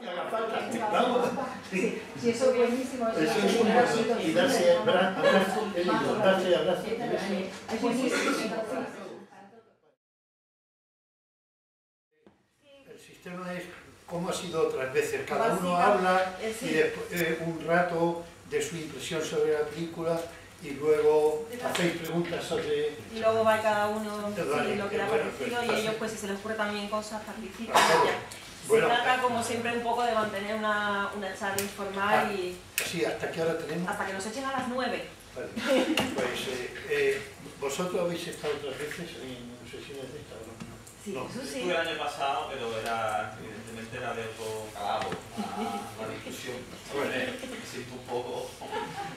que haga falta. Vamos. Sí, eso es buenísimo. Eso es muy bueno. Y darse abrazo, el libro, darse abrazo. Es buenísimo. El sistema es como ha sido otras veces. Cada uno habla y después un rato de su impresión sobre la película y luego hacéis preguntas sobre... Y luego va cada uno Vale, lo que le ha bueno, parecido pues, y ellos, pues si se les ocurre también cosas, participan. Se Bueno, trata, como siempre, un poco de mantener una charla informal y... Sí, ¿hasta qué hora tenemos? Hasta que nos echen a las 9. Vale. Pues vosotros habéis estado otras veces en sesiones de esta, ¿no? Sí, No. eso sí. Estuve el año pasado, pero era, evidentemente, era de otro calado, la discusión. Bueno, me siento un poco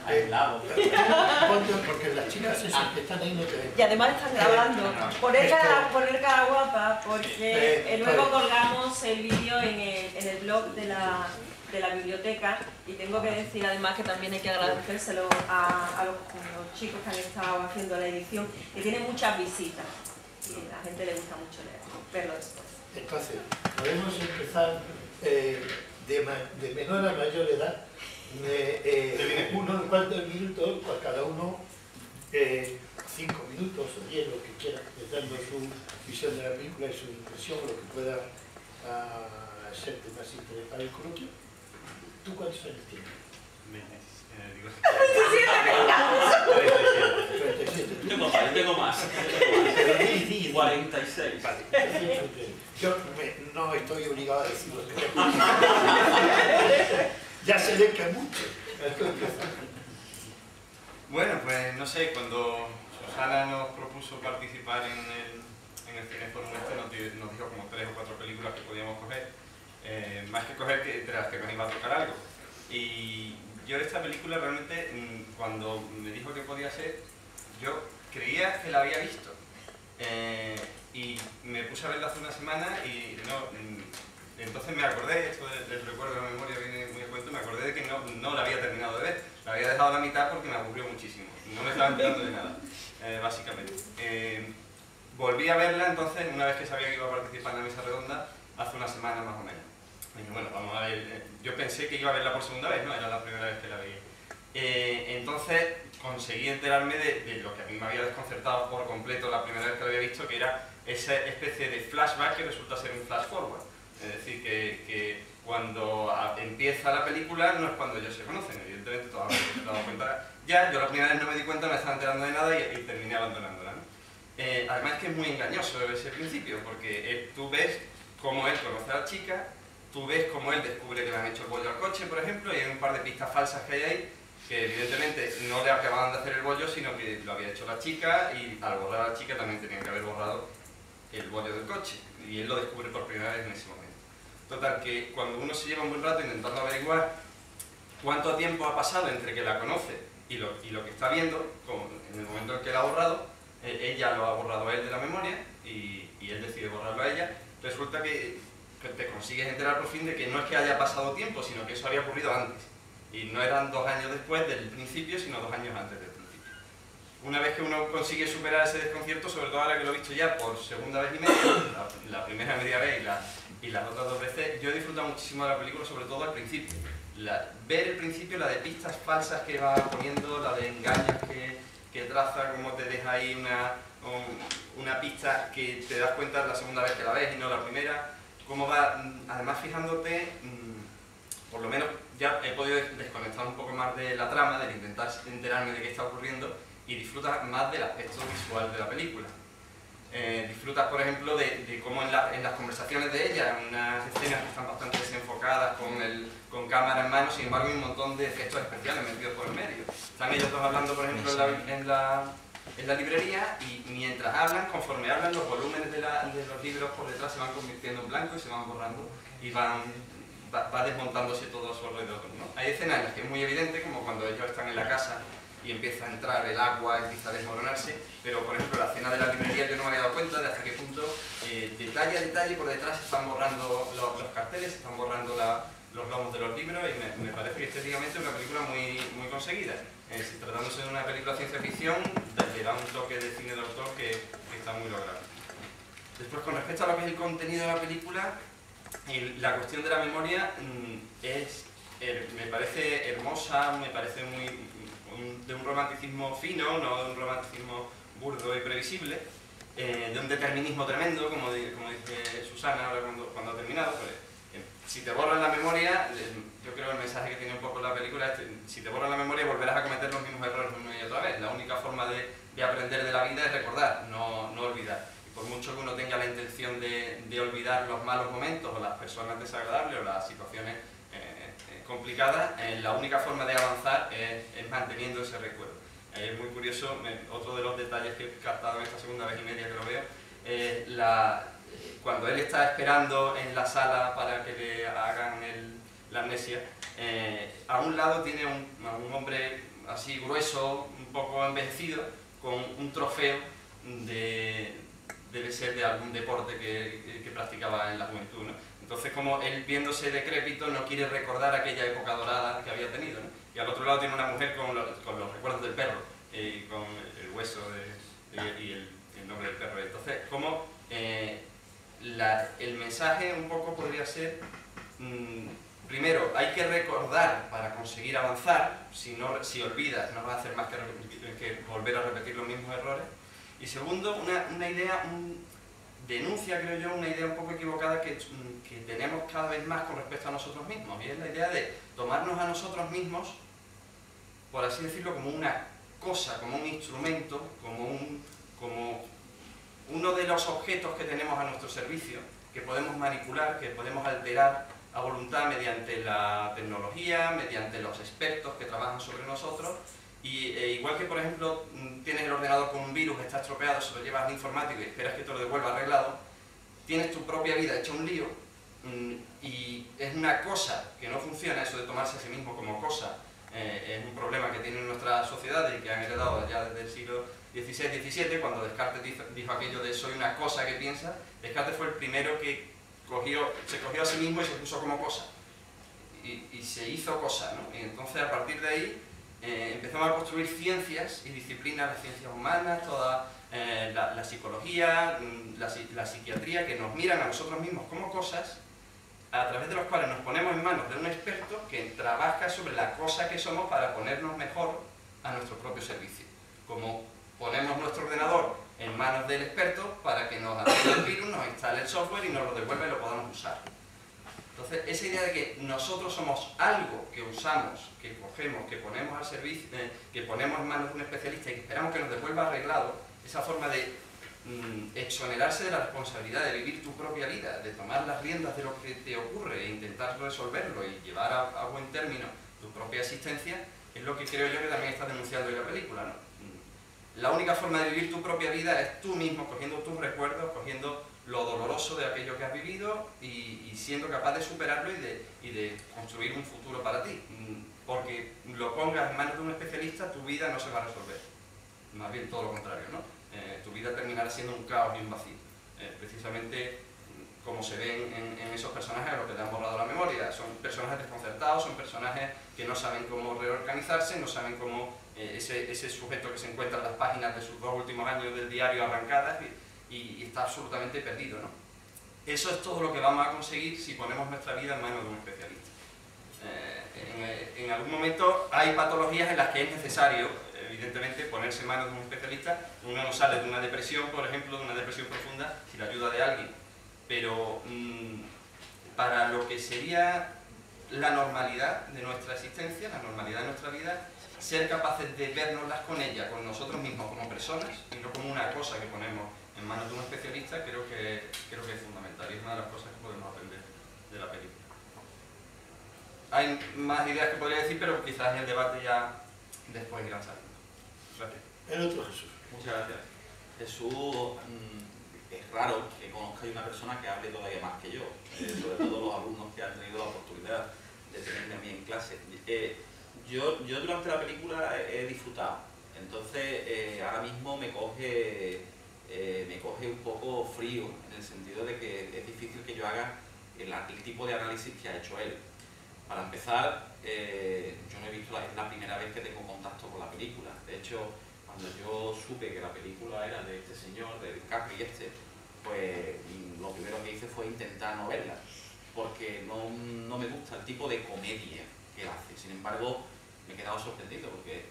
aislado. Porque las chicas esas que están ahí no te ven. Y además están grabando. Poner cara guapa, porque luego colgamos el vídeo en el blog de la biblioteca y tengo que decir además que también hay que agradecérselo a los chicos que han estado haciendo la edición, que tiene muchas visitas y a la gente le gusta mucho verlo después. Entonces, podemos empezar de menor a mayor edad, uno en cuantos minutos, pues cada uno 5 minutos o 10, lo que quiera, dando su visión de la película y su impresión, lo que pueda ser de más interés para el coloquio. ¿Tú cuántos años tienes? 37. Yo tengo más. 46. Vale. Yo no estoy obligado a decirlo. Ya se ve que mucho. Bueno, pues no sé, cuando Susana nos propuso participar en el Cineforum nos dijo como 3 o 4 películas que podíamos coger, más que coger de las que nos iba a tocar algo. Y yo esta película realmente, cuando me dijo que podía ser, yo creía que la había visto. Y me puse a verla hace una semana y entonces me acordé, esto del recuerdo de la memoria viene muy a cuento, me acordé de que no la había terminado de ver. La había dejado a la mitad porque me aburrió muchísimo. No me estaba enterando de nada, básicamente. Volví a verla entonces, una vez que sabía que iba a participar en la mesa redonda, hace una semana más o menos. Y dije, bueno, vamos a ver, yo pensé que iba a verla por segunda vez, no, era la primera vez que la veía. Entonces conseguí enterarme de lo que a mí me había desconcertado por completo la primera vez que la había visto, que era esa especie de flashback que resulta ser un flash forward. Es decir, que cuando empieza la película no es cuando ellos se conocen, evidentemente todos habéis dado cuenta. Ya, yo la primera vez no me di cuenta, me estaba enterando de nada y terminé abandonándola, ¿no? Además es que es muy engañoso ese principio, porque tú ves cómo él conoce a la chica, tú ves cómo él descubre que le han hecho el bollo al coche, por ejemplo, y hay un par de pistas falsas que hay ahí, que evidentemente no le acababan de hacer el bollo, sino que lo había hecho la chica, y al borrar a la chica también tenían que haber borrado el bollo del coche, y él lo descubre por primera vez en ese momento. Total, que cuando uno se lleva un buen rato intentando averiguar cuánto tiempo ha pasado entre que la conoce y lo que está viendo, como en el momento en que la ha borrado, ella lo ha borrado a él de la memoria y él decide borrarlo a ella, resulta que te consigues enterar por fin de que no es que haya pasado tiempo, sino que eso había ocurrido antes. Y no eran 2 años después del principio, sino 2 años antes del principio. Una vez que uno consigue superar ese desconcierto, sobre todo ahora que lo he visto ya por segunda vez y media, la primera media vez y las otras 2 veces, yo he disfrutado muchísimo de la película, sobre todo al principio. Ver el principio, la de pistas falsas que va poniendo, la de engaños que traza, cómo te deja ahí una pista que te das cuenta la segunda vez que la ves y no la primera, cómo va, además fijándote, por lo menos ya he podido desconectar un poco más de la trama, de intentar enterarme de qué está ocurriendo y disfrutas más del aspecto visual de la película. Disfrutas, por ejemplo, de cómo en las conversaciones de ella, en unas escenas que están bastante desenfocadas, con cámara en mano, sin embargo hay un montón de efectos especiales metidos por el medio. Están ellos dos hablando, por ejemplo, en la librería, y mientras hablan, conforme hablan, los volúmenes de los libros por detrás se van convirtiendo en blanco y se van borrando y va desmontándose todo a su alrededor, ¿no? Hay escenas en las que es muy evidente, como cuando ellos están en la casa y empieza a entrar el agua, empieza a desmoronarse, pero por ejemplo la escena de la librería yo no me había dado cuenta de hasta qué punto detalle a detalle por detrás se están borrando los carteles, se están borrando los lomos de los libros, y me parece que estéticamente es una película muy conseguida. Tratándose de una película de ciencia ficción, le da un toque de cine de autor que está muy logrado. Después, con respecto a lo que es el contenido de la película, Y la cuestión de la memoria me parece hermosa, me parece de un romanticismo fino, no de un romanticismo burdo y previsible, de un determinismo tremendo, como dice Susana ahora cuando ha terminado. Pues, si te borran la memoria, yo creo que el mensaje que tiene un poco la película es que si te borran la memoria volverás a cometer los mismos errores una y otra vez. La única forma de aprender de la vida es recordar, no olvidar. Y por mucho que uno tenga la intención de olvidar los malos momentos o las personas desagradables o las situaciones complicadas, la única forma de avanzar es manteniendo ese recuerdo. Es muy curioso, otro de los detalles que he captado en esta segunda vez y media que lo veo, cuando él está esperando en la sala para que le hagan la amnesia, a un lado tiene a un hombre así grueso, un poco envejecido, con un trofeo debe ser de algún deporte que practicaba en la juventud, ¿no? Entonces, como él viéndose decrépito no quiere recordar aquella época dorada que había tenido, ¿no? Y al otro lado tiene una mujer con los recuerdos del perro, con el hueso y el nombre del perro. Entonces, como el mensaje un poco podría ser, primero, hay que recordar para conseguir avanzar. Si olvidas no vas a hacer más que volver a repetir los mismos errores. Y segundo, una idea, denuncia, creo yo, una idea un poco equivocada que tenemos cada vez más con respecto a nosotros mismos, y es la idea de tomarnos a nosotros mismos, por así decirlo, como una cosa, como un instrumento, como uno de los objetos que tenemos a nuestro servicio, que podemos manipular, que podemos alterar a voluntad mediante la tecnología, mediante los expertos que trabajan sobre nosotros. Y igual que, por ejemplo, tienes el ordenador con un virus que está estropeado, se lo llevas al informático y esperas que te lo devuelva arreglado, tienes tu propia vida hecha un lío, y es una cosa que no funciona. Eso de tomarse a sí mismo como cosa es un problema que tienen nuestras sociedades y que han heredado ya desde el siglo XVI-XVII, cuando Descartes dijo aquello de soy una cosa que piensa. Descartes fue el primero que se cogió a sí mismo y se puso como cosa, y se hizo cosa, ¿no? Y entonces, a partir de ahí, empezamos a construir ciencias y disciplinas, las ciencias humanas, toda la psicología, la psiquiatría, que nos miran a nosotros mismos como cosas, a través de los cuales nos ponemos en manos de un experto que trabaja sobre la cosa que somos para ponernos mejor a nuestro propio servicio. Como ponemos nuestro ordenador en manos del experto para que nos arregle el virus, nos instale el software y nos lo devuelva y lo podamos usar. Entonces, esa idea de que nosotros somos algo que usamos, que cogemos, que ponemos al servicio, que ponemos en manos de un especialista y que esperamos que nos devuelva arreglado, esa forma de exonerarse de la responsabilidad de vivir tu propia vida, de tomar las riendas de lo que te ocurre e intentar resolverlo y llevar a buen término tu propia existencia, es lo que creo yo que también está denunciando en la película, ¿no? La única forma de vivir tu propia vida es tú mismo, cogiendo tus recuerdos, cogiendo lo doloroso de aquello que has vivido y siendo capaz de superarlo y de construir un futuro para ti. Porque lo pongas en manos de un especialista, tu vida no se va a resolver. Más bien todo lo contrario, ¿no? Tu vida terminará siendo un caos y un vacío. Precisamente como se ven en esos personajes a los que te han borrado la memoria. Son personajes desconcertados, son personajes que no saben cómo reorganizarse, no saben cómo ese sujeto que se encuentra en las páginas de sus 2 últimos años del diario arrancadas y está absolutamente perdido, ¿no? Eso es todo lo que vamos a conseguir si ponemos nuestra vida en manos de un especialista. En algún momento hay patologías en las que es necesario, evidentemente, ponerse en manos de un especialista. Uno no sale de una depresión, por ejemplo, de una depresión profunda, sin la ayuda de alguien. Pero para lo que sería la normalidad de nuestra existencia, la normalidad de nuestra vida, ser capaces de vernoslas con ella, con nosotros mismos como personas, y no como una cosa que ponemos en manos de un especialista, creo que es fundamental y es una de las cosas que podemos aprender de la película. Hay más ideas que podría decir, pero quizás en el debate ya después irán saliendo. Gracias. El otro Jesús. Muchas gracias. Jesús, es raro que conozca a una persona que hable todavía más que yo, sobre todo los alumnos que han tenido la oportunidad de tenerme a mí en clase. Yo durante la película he disfrutado, entonces ahora mismo me coge un poco frío, en el sentido de que es difícil que yo haga el tipo de análisis que ha hecho él. Para empezar, yo no he visto, es la primera vez que tengo contacto con la película. De hecho, cuando yo supe que la película era de este señor, de DiCaprio y pues lo primero que hice fue intentar no verla, porque no me gusta el tipo de comedia que hace. Sin embargo, me he quedado sorprendido porque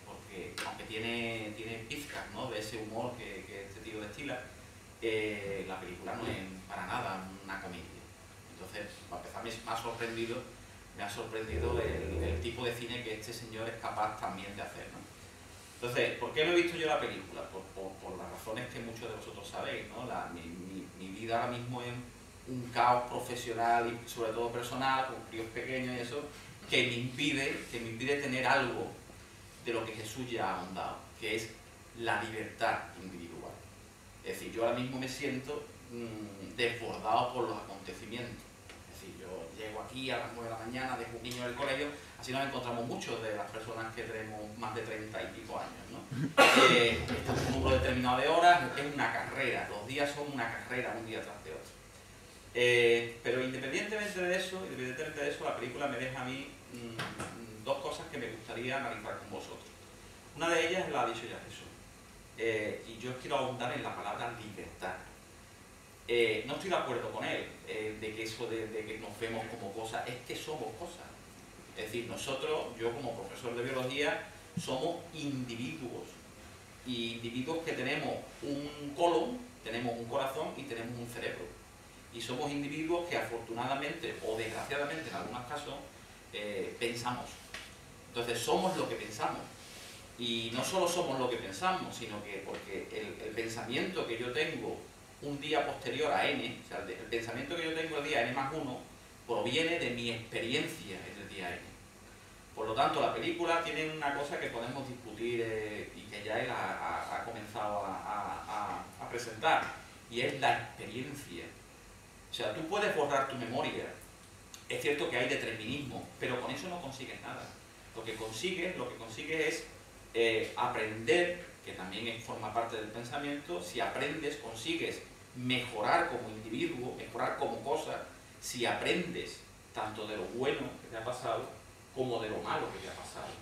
aunque tiene pizcas, ¿no?, de ese humor que este tío destila, la película no es para nada una comedia. Entonces, para empezar, me ha sorprendido el tipo de cine que este señor es capaz también de hacer, ¿no? Entonces, ¿por qué no he visto yo la película? Por las razones que muchos de vosotros sabéis, ¿no? Mi vida ahora mismo es un caos profesional y sobre todo personal, con críos pequeños y eso, que me impide tener algo de lo que Jesús ya ha ahondado, que es la libertad individual. Es decir, yo ahora mismo me siento desbordado por los acontecimientos. Es decir, yo llego aquí a las 9 de la mañana, dejo un niño en el colegio, así nos encontramos muchos de las personas que tenemos más de 30 y pico años, ¿no? Estamos en un número determinado de horas, es una carrera, los días son una carrera, un día tras de otro. Pero independientemente de eso, la película me deja a mí dos cosas que me gustaría analizar con vosotros. Una de ellas la ha dicho ya Jesús, y yo quiero ahondar en la palabra libertad. No estoy de acuerdo con él, de que eso de que nos vemos como cosas, es que somos cosas. Es decir, nosotros, yo como profesor de biología, somos individuos, y individuos que tenemos un colon, tenemos un corazón y tenemos un cerebro. Y somos individuos que afortunadamente, o desgraciadamente en algunos casos, pensamos. Entonces somos lo que pensamos. Y no solo somos lo que pensamos, sino que porque el pensamiento que yo tengo un día posterior a n, o sea, el pensamiento que yo tengo el día n+1, proviene de mi experiencia en el día n. Por lo tanto, la película tiene una cosa que podemos discutir y que ya él ha comenzado a presentar, y es la experiencia. O sea, tú puedes borrar tu memoria. Es cierto que hay determinismo, pero con eso no consigues nada. Lo que consigues es aprender, que también forma parte del pensamiento. Si aprendes, consigues mejorar como individuo, mejorar como cosa. Si aprendes tanto de lo bueno que te ha pasado como de lo malo que te ha pasado.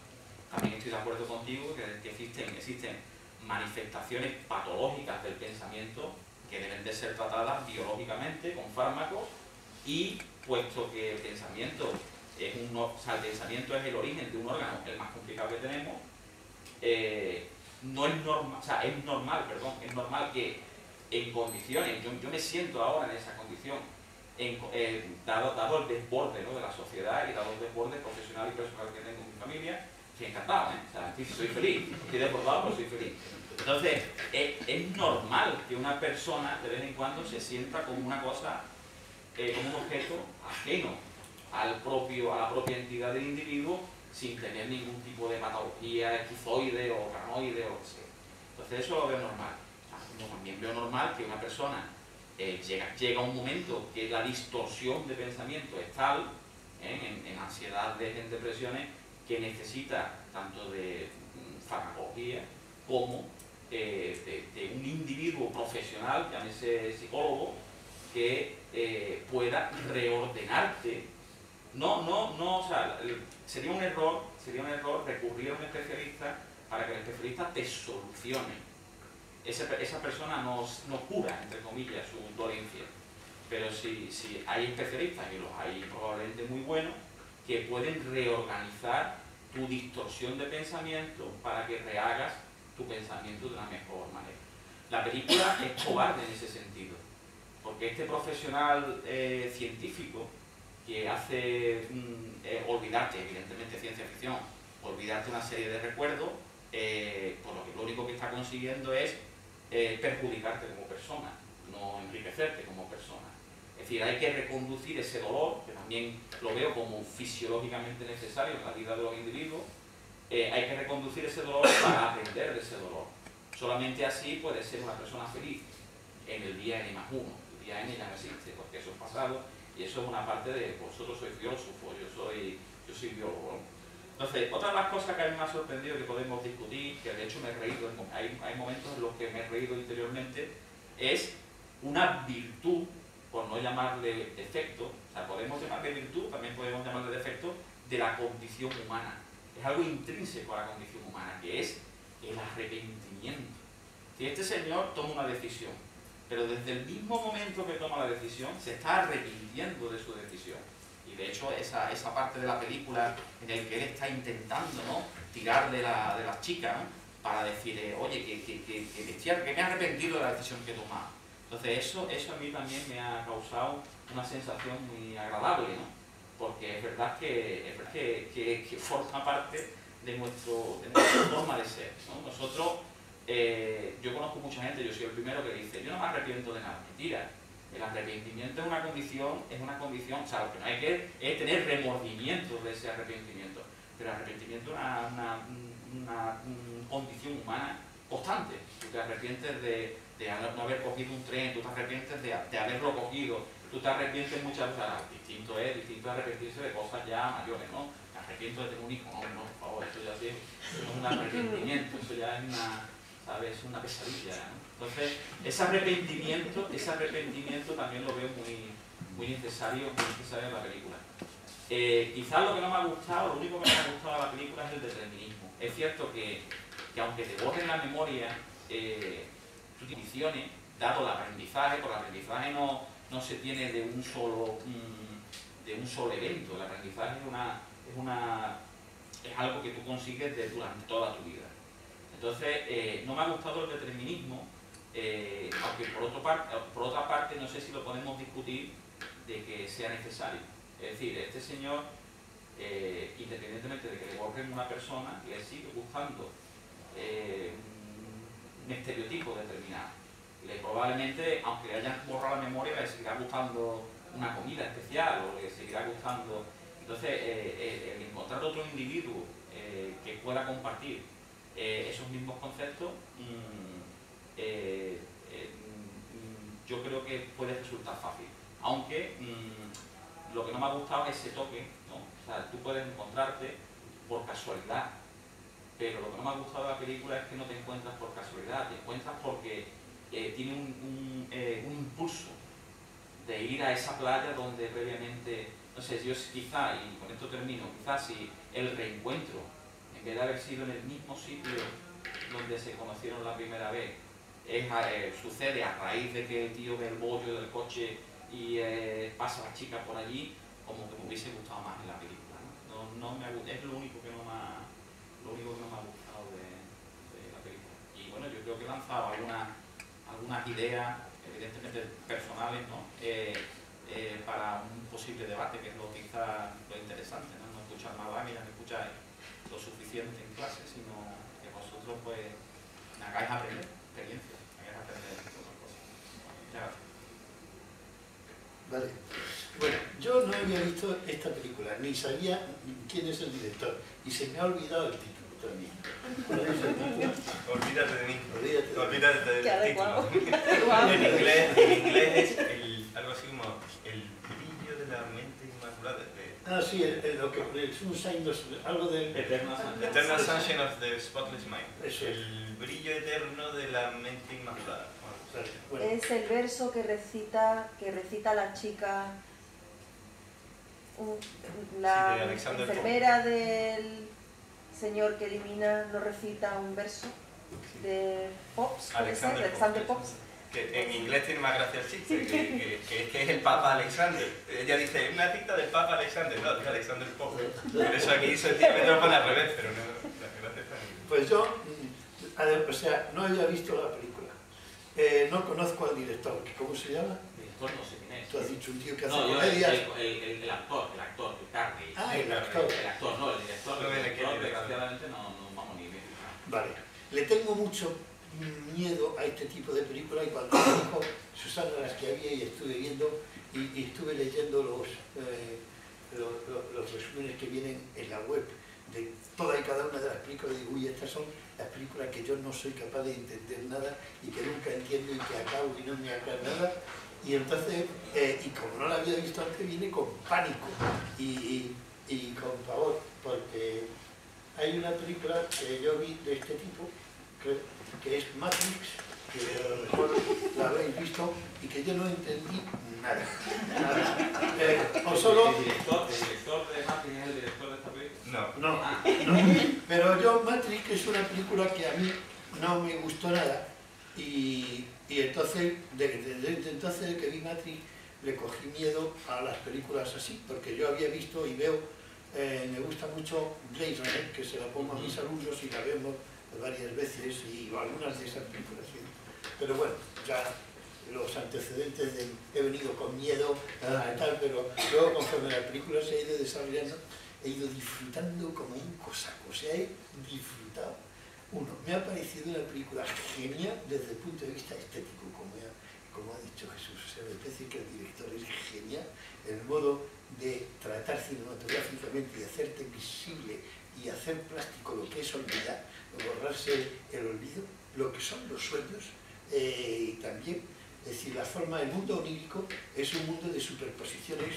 También estoy de acuerdo contigo que existen manifestaciones patológicas del pensamiento que deben de ser tratadas biológicamente con fármacos, y puesto que el pensamiento es el pensamiento es el origen de un órgano, el más complicado que tenemos, no es normal, es normal que en condiciones, yo me siento ahora en esa condición, dado el desborde, ¿no?, de la sociedad, y dado el desborde profesional y personal que tengo en mi familia, estoy encantado, ¿eh? O sea, soy feliz, estoy desbordado, pero soy feliz. Entonces, es normal que una persona de vez en cuando se sienta como una cosa, como un objeto ajeno a la propia entidad del individuo, sin tener ningún tipo de patología esquizoide o paranoide o lo que sea. Entonces eso lo veo normal. Como también veo normal que una persona llega a un momento que la distorsión de pensamiento es tal, en ansiedades, en depresiones, que necesita tanto de farmacología como de un individuo profesional, llámese psicólogo, que pueda reordenarte. O sea, sería un error recurrir a un especialista para que el especialista te solucione. Esa persona no cura, entre comillas, su dolencia. Pero si hay especialistas, y los hay probablemente muy buenos, que pueden reorganizar tu distorsión de pensamiento para que rehagas tu pensamiento de una mejor manera. La película es cobarde en ese sentido, porque este profesional científico que hace olvidarte, evidentemente ciencia ficción, olvidarte una serie de recuerdos, por lo que lo único que está consiguiendo es perjudicarte como persona, no enriquecerte como persona. Es decir, hay que reconducir ese dolor, que también lo veo como fisiológicamente necesario en la vida de los individuos. Hay que reconducir ese dolor para aprender de ese dolor. Solamente así puede ser una persona feliz en el día n+1. El día n ya no existe, porque eso es pasado, y eso es una parte de vosotros sois filósofos, yo soy biólogo, ¿no? Entonces, otra de las cosas que a mí me ha sorprendido, que podemos discutir, que de hecho me he reído, hay momentos en los que me he reído interiormente, es una virtud, por no llamarle defecto, o sea, podemos llamarle virtud, también podemos llamarle defecto, de la condición humana. Es algo intrínseco a la condición humana, que es el arrepentimiento. Si este señor toma una decisión, pero desde el mismo momento que toma la decisión, se está arrepintiendo de su decisión. Y de hecho esa parte de la película en la que él está intentando, ¿no?, tirar de las chicas, ¿no?, para decir, oye, que me he arrepentido de la decisión que he tomado. Entonces eso a mí también me ha causado una sensación muy agradable, ¿no? Porque es verdad que forma parte de nuestra forma de ser, ¿no? Nosotros, yo conozco mucha gente, yo soy el primero que dice, yo no me arrepiento de nada. Mentira. El arrepentimiento es una condición, o sea, lo que no hay que es tener remordimiento de ese arrepentimiento. Pero el arrepentimiento es una condición humana constante. Tú te arrepientes de no haber cogido un tren, tú te arrepientes de haberlo cogido, tú te arrepientes muchas veces. Distinto es arrepentirse de cosas ya mayores, ¿no? Me arrepiento de tener un hijo, no, por favor, eso ya sí, no es un arrepentimiento, eso ya es ¿sabes? Una pesadilla, ¿no? Entonces, ese arrepentimiento también lo veo muy necesario en la película. Quizás lo que no me ha gustado, lo único que me ha gustado de la película es el determinismo. Es cierto que aunque te borren la memoria, tus condiciones, dado el aprendizaje, porque el aprendizaje no se tiene de un solo evento. El aprendizaje es algo que tú consigues durante toda tu vida. Entonces, no me ha gustado el determinismo, aunque por otra parte no sé si lo podemos discutir de que sea necesario. Es decir, este señor, independientemente de que le borren una persona, le sigue gustando un estereotipo determinado. Probablemente, aunque le hayan borrado la memoria, le seguirá gustando una comida especial o le seguirá gustando. Entonces, el encontrar otro individuo que pueda compartir esos mismos conceptos, yo creo que puede resultar fácil. Aunque lo que no me ha gustado es ese toque, ¿no? O sea, tú puedes encontrarte por casualidad, pero lo que no me ha gustado de la película es que no te encuentras por casualidad, te encuentras porque tiene un impulso de ir a esa playa donde previamente, no sé, yo quizá, y con esto termino, quizás si el reencuentro, en vez de haber sido en el mismo sitio donde se conocieron la primera vez, sucede a raíz de que el tío ve el bollo del coche y pasa a la chica por allí, como que me hubiese gustado más en la película, ¿no? Es lo único que no me ha gustado de la película. Y bueno, yo creo que he lanzado algunas ideas, evidentemente personales, ¿no? Para un posible debate, que es quizá lo interesante, ¿no? No escuchar más láminas, no escuchar lo suficiente en clase, sino que vosotros pues me hagáis aprender experiencia, me hagáis aprender otras cosas. Muchas gracias. Vale. Bueno, yo no había visto esta película, ni sabía quién es el director, y se me ha olvidado el título también. Olvídate de mí. Olvídate del título. En inglés es algo así como el brillo de la mente inmaculada. Sí, lo que es un sign, algo de Eternal Sunshine of the Spotless Mind. Eso es. El brillo eterno de la mente inmaculada. Bueno. Es el verso que recita la chica, la enfermera del señor que elimina, no recita un verso de Pops, Alexander Pops. Que en inglés tiene más gracia el chiste, que es el Papa Alexander. Ella dice, una cita del Papa Alexander, no, de Alexander Pops. Por eso aquí me lo pone al revés, pero no, la gracia está en inglés. Pues yo, o sea, no había visto la película. No conozco al director, ¿cómo se llama? El director no sé quién es. Tú has dicho un tío que hace No, comedias. el actor, el Carney. El actor. El actor, no, el director, desgraciadamente no vamos ni bien. Vale. Le tengo mucho miedo a este tipo de películas y cuando me dijo Susana las que había y estuve viendo y estuve leyendo los resúmenes que vienen en la web de toda y cada una de las películas, digo, uy, estas son las películas que yo no soy capaz de entender nada y que nunca entiendo y que acabo y no me acabo nada. Y entonces, y como no la había visto antes, viene con pánico y con pavor, porque hay una película que yo vi de este tipo, que es Matrix, que a lo mejor la habréis visto y que yo no entendí nada. O solo... ¿El director de Matrix es el director de esta película? No. Pero yo, Matrix es una película que a mí no me gustó nada y entonces, desde entonces que vi Matrix, le cogí miedo a las películas así, porque yo había visto y veo, me gusta mucho Blade Runner, que se la pongo a mis alumnos y la vemos varias veces, y algunas de esas películas, ¿sí? Pero bueno, ya los antecedentes de he venido con miedo, tal, pero luego conforme la película se ha ido desarrollando, he ido disfrutando como un cosaco, o sea, he disfrutado. Uno, me ha parecido una película genial desde el punto de vista estético, como ha dicho Jesús, o sea, me parece que el director es genial, el modo de tratar cinematográficamente y hacerte visible y hacer plástico lo que es olvidar, borrarse el olvido, lo que son los sueños, y también, es decir, la forma del mundo onírico es un mundo de superposiciones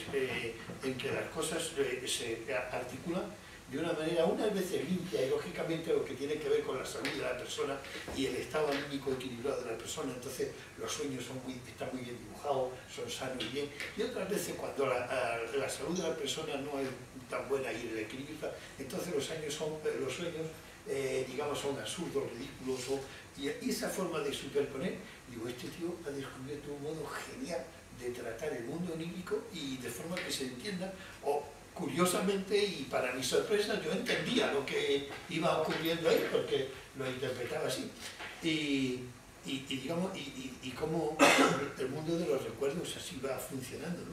en que las cosas se articulan de una manera unas veces limpia y lógicamente lo que tiene que ver con la salud de la persona y el estado anímico equilibrado de la persona, entonces los sueños están muy bien dibujados, son sanos y bien, y otras veces cuando la salud de la persona no es tan buena y el equilibrio, entonces los sueños digamos son absurdos, ridículos, y esa forma de superponer, digo, este tío ha descubierto un modo genial de tratar el mundo onírico y de forma que se entienda, curiosamente y para mi sorpresa yo entendía lo que iba ocurriendo ahí porque lo interpretaba así y digamos y cómo el mundo de los recuerdos así va funcionando, ¿no?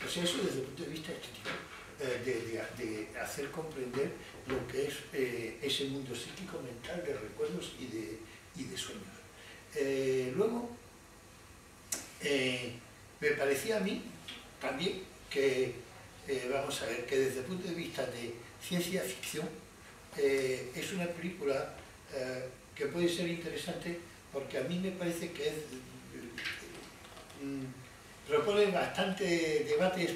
O sea, eso desde el punto de vista estético, de hacer comprender lo que es ese mundo psíquico mental de recuerdos y de sueños. Luego me parecía a mí también que vamos a ver, que desde el punto de vista de ciencia ficción es una película que puede ser interesante porque a mí me parece que propone bastante debates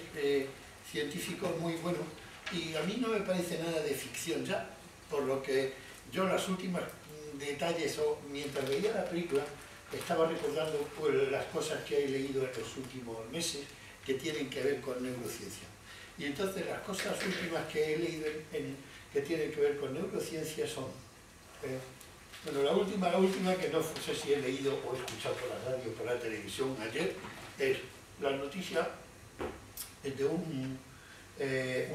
científicos muy buenos y a mí no me parece nada de ficción ya, por lo que yo los últimos detalles, mientras veía la película, estaba recordando pues, las cosas que he leído en los últimos meses que tienen que ver con neurociencia. Y entonces las cosas últimas que he leído que tienen que ver con neurociencia son... bueno, la última que no sé si he leído o he escuchado por la radio o por la televisión ayer, es la noticia de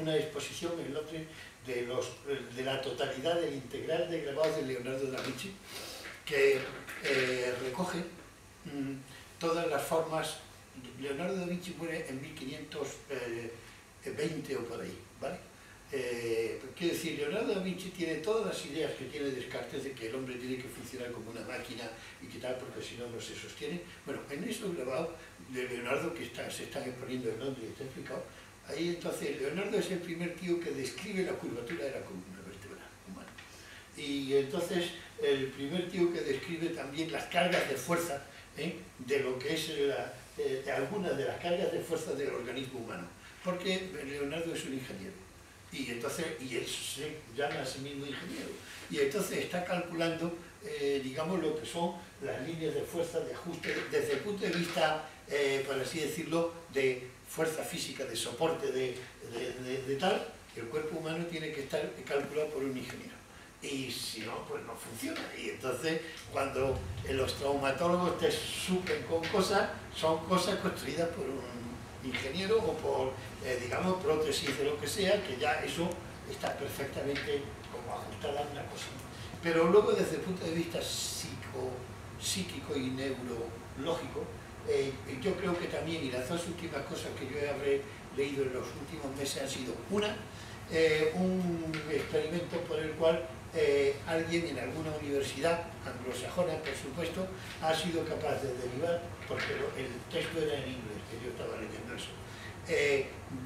una exposición en Londres de la totalidad del integral de grabados de Leonardo da Vinci, que recoge todas las formas. Leonardo da Vinci muere en 1520 o por ahí, ¿vale? Quiero decir, Leonardo da Vinci tiene todas las ideas que tiene Descartes de que el hombre tiene que funcionar como una máquina y que tal, porque si no, no se sostiene. Bueno, en esos grabados de Leonardo que se están exponiendo en Londres y está explicado, ahí entonces Leonardo es el primer tío que describe la curvatura de la columna vertebral humana. Y entonces el primer tío que describe también las cargas de fuerza de lo que es algunas de las cargas de fuerza del organismo humano. Porque Leonardo es un ingeniero. Y entonces, y él se llama a sí mismo ingeniero. Y entonces está calculando, digamos, lo que son las líneas de fuerza de ajuste desde el punto de vista, por así decirlo, de fuerza física, de soporte, de tal, el cuerpo humano tiene que estar calculado por un ingeniero. Y si no, pues no funciona. Y entonces, cuando los traumatólogos te supen con cosas, son cosas construidas por un ingeniero o por, digamos, prótesis de lo que sea, que ya eso está perfectamente como ajustada a una cosa. Pero luego, desde el punto de vista psíquico y neurológico, yo creo que también, y las dos últimas cosas que yo habré leído en los últimos meses han sido, una, un experimento por el cual alguien en alguna universidad anglosajona, por supuesto, ha sido capaz de derivar, porque el texto era en inglés, que yo estaba leyendo eso,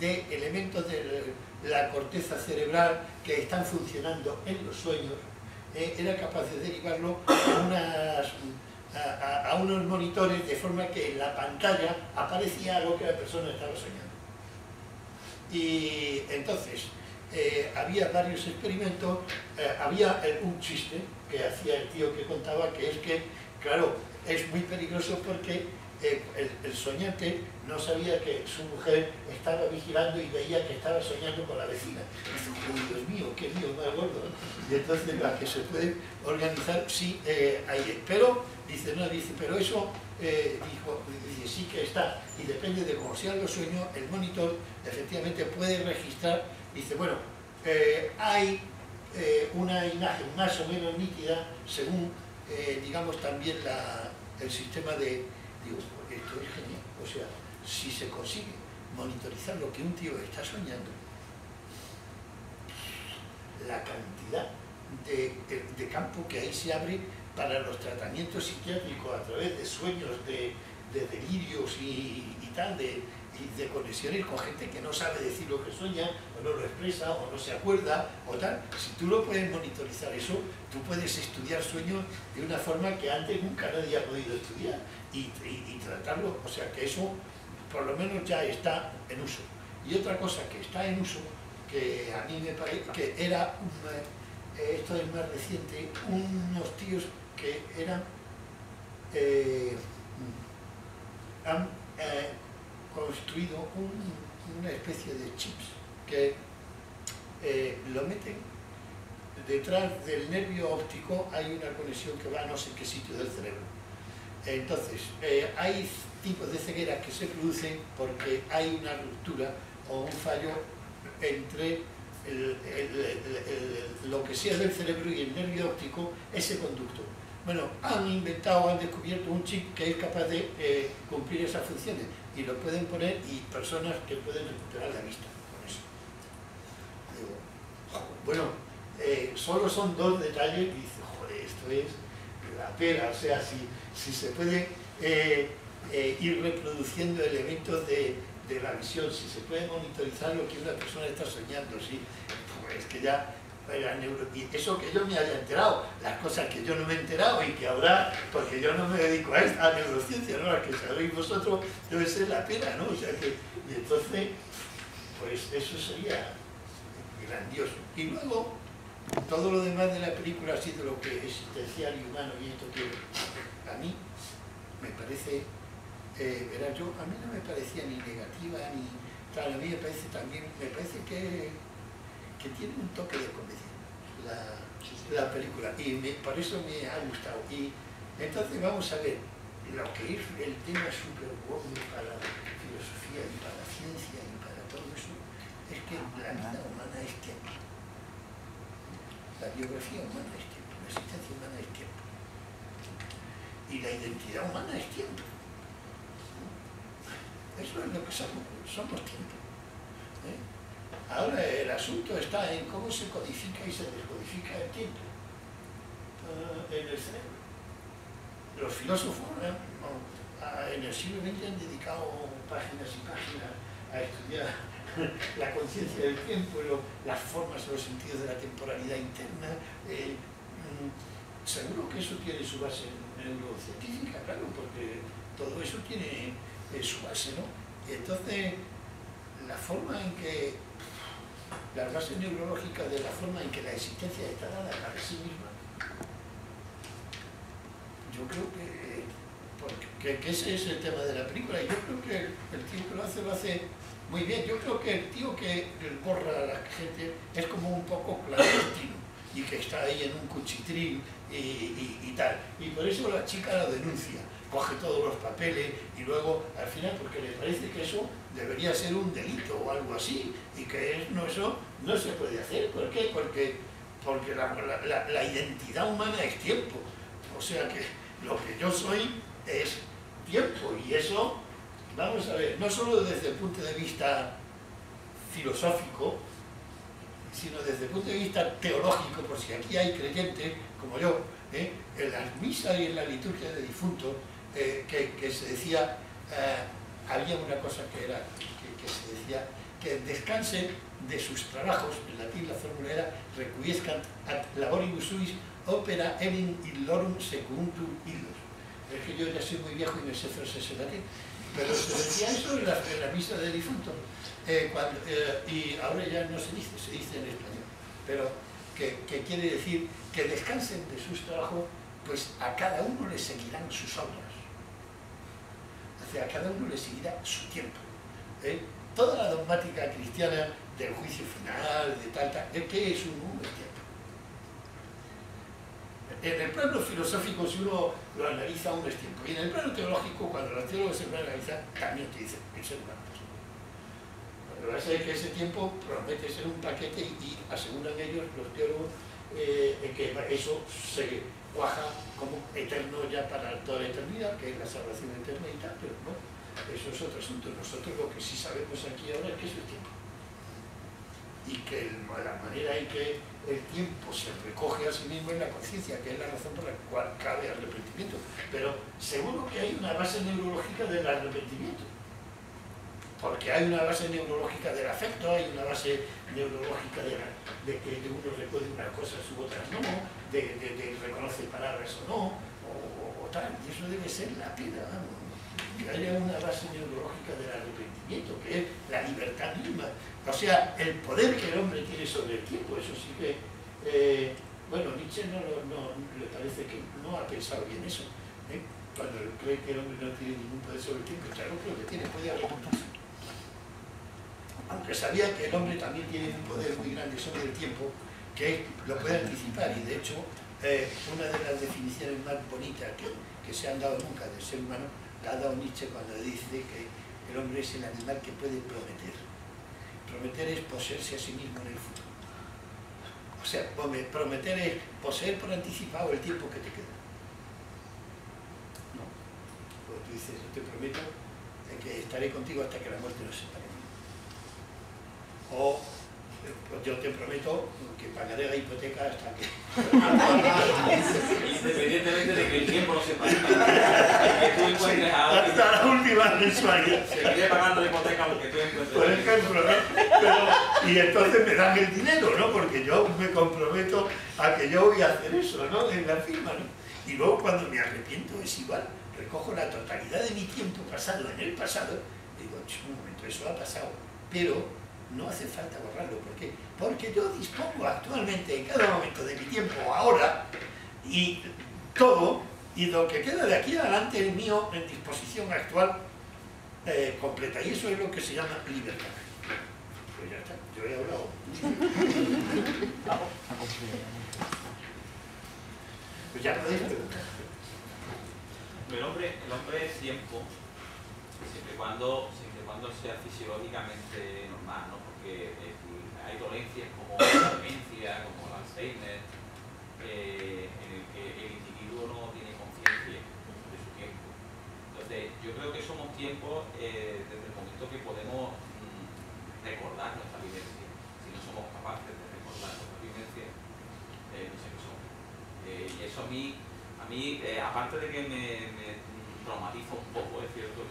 de elementos de la corteza cerebral que están funcionando en los sueños, era capaz de derivarlo a unos monitores de forma que en la pantalla aparecía lo que la persona estaba soñando. Y entonces, había varios experimentos, había un chiste que hacía el tío que contaba, que es que, claro, es muy peligroso porque el soñante no sabía que su mujer estaba vigilando y veía que estaba soñando con la vecina. Y dice, oh, Dios mío, qué lío más gordo, ¿no? Y entonces la que se puede organizar, sí, hay, pero, dice, no, dice, pero eso, dice, sí que está, y depende de cómo sean los sueños, el monitor efectivamente puede registrar, dice, bueno, hay una imagen más o menos nítida según, digamos, también el sistema de, digo, esto es genial, o sea, si se consigue monitorizar lo que un tío está soñando, la cantidad de campo que ahí se abre para los tratamientos psiquiátricos a través de sueños, de delirios y tal, de conexiones con gente que no sabe decir lo que sueña, o no lo expresa, o no se acuerda, o tal. Si tú lo puedes monitorizar eso, tú puedes estudiar sueños de una forma que antes nunca nadie ha podido estudiar y tratarlo, o sea que eso por lo menos ya está en uso. Y otra cosa que está en uso, que a mí me parece que era, esto es más reciente, unos tíos que eran, han construido una especie de chips que lo meten detrás del nervio óptico, hay una conexión que va a no sé qué sitio del cerebro. Entonces, hay tipos de ceguera que se producen porque hay una ruptura o un fallo entre lo que sea del cerebro y el nervio óptico, ese conducto. Bueno, han descubierto un chip que es capaz de cumplir esas funciones y lo pueden poner, y personas que pueden recuperar la vista con eso. Digo, bueno, solo son dos detalles y dice, joder, esto es la pera, o sea, si se puede ir reproduciendo elementos de la visión, si se puede monitorizar lo que una persona está soñando, ¿sí? Pues que ya y eso que yo me haya enterado, las cosas que yo no me he enterado y que ahora, porque yo no me dedico a neurociencia, ¿no? Las que sabéis vosotros, debe ser la pena, ¿no? O sea que, y entonces, pues eso sería grandioso. Y luego, todo lo demás de la película ha sido lo que es existencial y humano, y esto que a mí me parece, verás, a mí no me parecía ni negativa ni tal, a mí me parece también, que tiene un toque de comedia la película, y por eso me ha gustado. Y entonces vamos a ver lo que es el tema súper bueno para la filosofía y para la ciencia y para todo eso, es que la vida humana es tiempo, la biografía humana es tiempo, la existencia humana es tiempo, y la identidad humana es tiempo. Eso es lo que somos tiempo. Ahora el asunto está en cómo se codifica y se descodifica el tiempo en el cerebro. Los filósofos en el siglo XX han dedicado páginas y páginas a estudiar la conciencia del tiempo, las formas o los sentidos de la temporalidad interna. Seguro que eso tiene su base en neurocientífica, claro, porque todo eso tiene su base, ¿no? Y entonces, la forma en que las bases neurológicas de la forma en que la existencia está dada para sí misma, yo creo que ese es el tema de la película, y yo creo que el tío que lo hace muy bien. Yo creo que el tío que borra a la gente es como un poco clandestino y que está ahí en un cuchitril y tal, y por eso la chica lo denuncia, coge todos los papeles y luego al final, porque le parece que eso debería ser un delito o algo así, y que eso no se puede hacer. ¿Por qué? Porque la identidad humana es tiempo, o sea que lo que yo soy es tiempo, y eso, vamos a ver, no solo desde el punto de vista filosófico, sino desde el punto de vista teológico, por si aquí hay creyentes como yo, en las misas y en la liturgia de difuntos, que se decía, había una cosa que se decía, que descansen de sus trabajos, en latín la fórmula era requiescant ad laboribus suis opera enim illorum secundum illos. Es que yo ya soy muy viejo y me sé frases en latín, pero se decía eso en la misa de difuntos, y ahora ya no se dice en español, pero que quiere decir que descansen de sus trabajos, pues a cada uno le seguirán sus obras. a cada uno le seguirá su tiempo. Toda la dogmática cristiana del juicio final, de tal, ¿qué es un tiempo? En el plano filosófico, si uno lo analiza, aún es tiempo. Y en el plano teológico, cuando los teólogos se lo analizan, también te dicen el ser humano. Lo que pasa es que ese tiempo promete ser un paquete y aseguran ellos, los teólogos, que eso se cuaja como eterno ya para toda la eternidad, que es la salvación eterna y tal, pero bueno, eso es otro asunto. Nosotros lo que sí sabemos aquí ahora es que es el tiempo. Y que la manera en que el tiempo se recoge a sí mismo en la conciencia, que es la razón por la cual cabe arrepentimiento. Pero seguro que hay una base neurológica del arrepentimiento. Porque hay una base neurológica del afecto, hay una base neurológica de que uno recuerde unas cosas u otras no, de reconoce palabras o no, o tal. Y eso debe ser la pena, vamos. Que haya una base neurológica del arrepentimiento, que es la libertad misma. O sea, el poder que el hombre tiene sobre el tiempo, eso sí que... bueno, Nietzsche le parece que no ha pensado bien eso. Cuando cree que el hombre no tiene ningún poder sobre el tiempo, claro, pero que tiene, puede arrepentirse. Aunque sabía que el hombre también tiene un poder muy grande sobre el tiempo, que lo puede anticipar, y de hecho, una de las definiciones más bonitas que se han dado nunca del ser humano, la ha dado Nietzsche cuando dice que el hombre es el animal que puede prometer. Prometer es poseerse a sí mismo en el futuro. O sea, prometer es poseer por anticipado el tiempo que te queda. ¿No? Pues tú dices, yo te prometo que estaré contigo hasta que la muerte nos separe. O pues yo te prometo que pagaré la hipoteca hasta que... Independientemente de que el tiempo no se pare. Que tú encuentres a alguien. Hasta la última mensualidad. Seguiré pagando la hipoteca porque tú encuentres. Por ejemplo, ¿no? Y entonces me dan el dinero, ¿no? Porque yo me comprometo a que yo voy a hacer eso, ¿no? En la firma, ¿no? Y luego cuando me arrepiento es igual. Recojo la totalidad de mi tiempo pasado en el pasado. Digo, un momento, eso ha pasado. Pero no hace falta borrarlo. ¿Por qué? Porque yo dispongo actualmente en cada momento de mi tiempo ahora y todo, y lo que queda de aquí adelante es mío en disposición actual completa. Y eso es lo que se llama libertad. Pues ya está, yo he hablado. Pues ya podéis preguntar. El hombre es tiempo, siempre y cuando sea fisiológicamente normal, ¿no? Porque hay dolencias como la demencia, como el Alzheimer, en el que el individuo no tiene conciencia de su tiempo. Entonces, yo creo que somos tiempos desde el momento que podemos recordar nuestra vivencia. Si no somos capaces de recordar nuestra vivencia, no sé qué somos. Y eso a mí, aparte de que me traumatiza un poco, es cierto,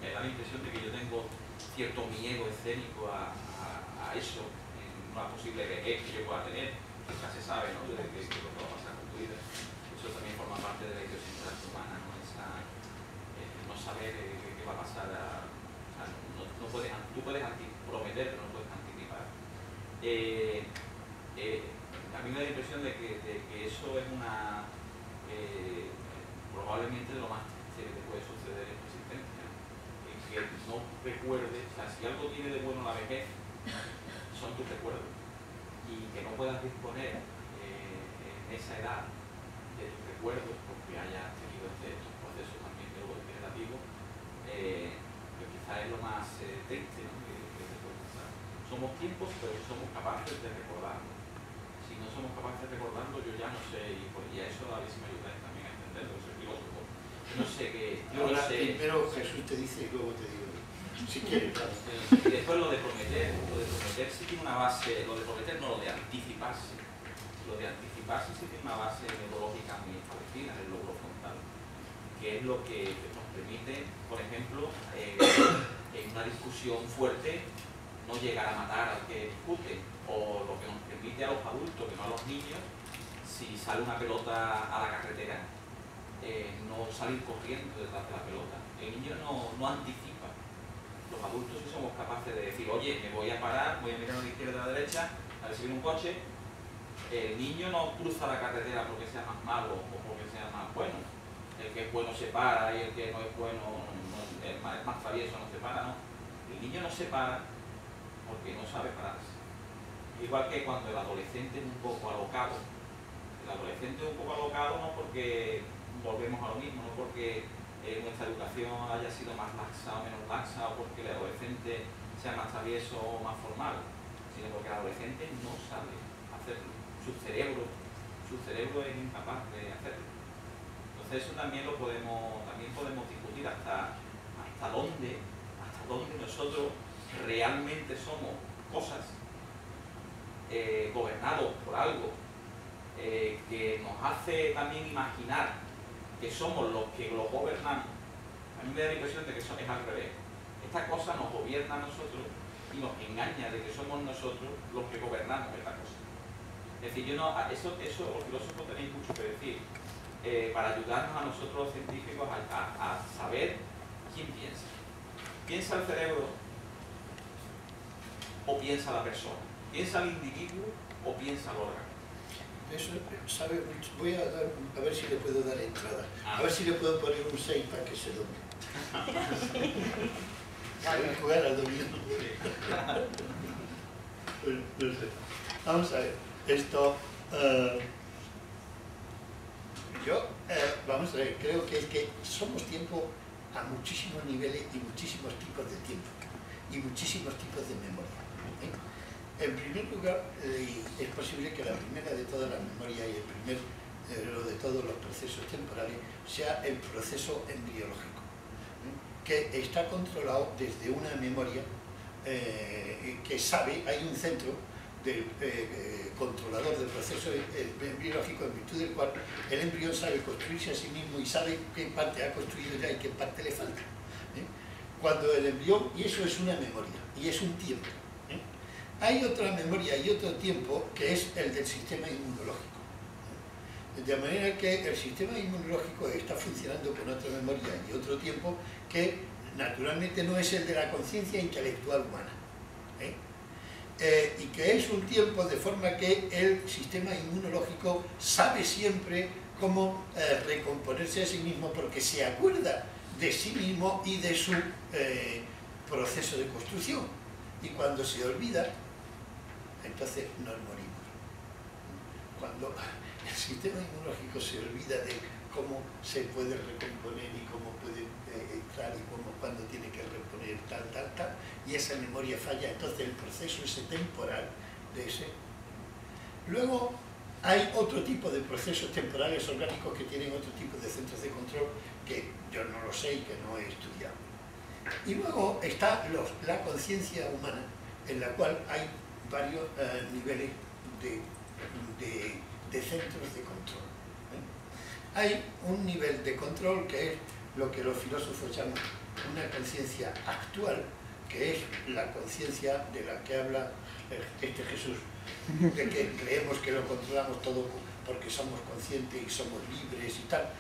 me da la impresión de que yo tengo cierto miedo escénico a eso, en una posible vejez que yo pueda tener, nunca se sabe, ¿no? De que lo que va a pasar con tu vida. Eso también forma parte de la idiosincrasia humana, ¿no? No saber qué va a pasar, tú puedes prometer, pero no puedes anticipar. A mí me da la impresión de que eso es probablemente de lo más triste que te puede suceder en tu existencia. Que no recuerdes, o sea, si algo tiene de bueno la vejez, son tus recuerdos. Y que no puedas disponer en esa edad de tus recuerdos, porque hayas tenido estos procesos también neurodegenerativos, pues quizás es lo más triste, ¿no? que te puede pasar. Somos tiempos, pero somos capaces de recordarlo. Si no somos capaces de recordarlo, yo ya no sé, y a eso a ver si me ayudáis también a entenderlo, soy filósofo. No sé qué. Ahora, primero Jesús te dice y luego te digo. Si quieres, claro. Y después lo de prometer sí tiene una base, lo de prometer no, lo de anticiparse. Lo de anticiparse sí tiene una base neurológica muy establecida en el lóbulo frontal, que es lo que nos permite, por ejemplo, en una discusión fuerte, no llegar a matar al que discute, o lo que nos permite a los adultos, que no a los niños, si sale una pelota a la carretera, no salir corriendo detrás de la pelota. El niño no anticipa. Los adultos sí somos capaces de decir, oye, me voy a parar, voy a mirar a la izquierda y a la derecha, a ver si viene un coche. El niño no cruza la carretera porque sea más malo o porque sea más bueno. el que es bueno se para y el que no es bueno, el más travieso no se para, ¿no? El niño no se para porque no sabe pararse. Igual que cuando el adolescente es un poco alocado. El adolescente es un poco alocado no porque volvemos a lo mismo, no porque nuestra educación haya sido más laxa o menos laxa, o porque el adolescente sea más travieso o más formal, sino porque el adolescente no sabe hacerlo. Su cerebro es incapaz de hacerlo. Entonces eso también podemos discutir hasta dónde nosotros realmente somos cosas gobernados por algo que nos hace también imaginar que somos los que los gobernamos. A mí me da la impresión de que eso es al revés. Esta cosa nos gobierna a nosotros y nos engaña de que somos nosotros los que gobernamos esta cosa. Es decir, eso los filósofos tenéis mucho que decir para ayudarnos a nosotros los científicos a saber quién piensa. ¿Piensa el cerebro o piensa la persona? ¿Piensa el individuo o piensa el órgano? Eso, ¿sabe? Voy a ver si le puedo dar entrada. A ver si le puedo poner un 6 para que se doble. ¿Saben jugar al dominó? No sé. Vamos a ver. Esto... vamos a ver, creo que es que somos tiempo a muchísimos niveles y muchísimos tipos de tiempo y muchísimos tipos de memoria. En primer lugar, es posible que la primera de todas las memorias y el primero de todos los procesos temporales sea el proceso embriológico, que está controlado desde una memoria que sabe, hay un centro del controlador del proceso embriológico en virtud del cual el embrión sabe construirse a sí mismo y sabe qué parte ha construido ya y qué parte le falta. Cuando el embrión, y eso es una memoria, y es un tiempo. Hay otra memoria y otro tiempo que es el del sistema inmunológico. De manera que el sistema inmunológico está funcionando con otra memoria y otro tiempo que naturalmente no es el de la conciencia intelectual humana. Y que es un tiempo de forma que el sistema inmunológico sabe siempre cómo recomponerse a sí mismo porque se acuerda de sí mismo y de su proceso de construcción. Y cuando se olvida, entonces nos morimos. Cuando el sistema inmunológico se olvida de cómo se puede recomponer y cómo puede entrar y cuándo tiene que reponer tal, y esa memoria falla, entonces el proceso ese temporal de ese. Luego hay otro tipo de procesos temporales orgánicos que tienen otro tipo de centros de control que yo no lo sé y que no he estudiado. Y luego está la conciencia humana, en la cual hay varios niveles de centros de control. Hay un nivel de control que es lo que los filósofos llaman una conciencia actual, que es la conciencia de la que habla este Jesús, de que creemos que lo controlamos todo porque somos conscientes y somos libres y tal.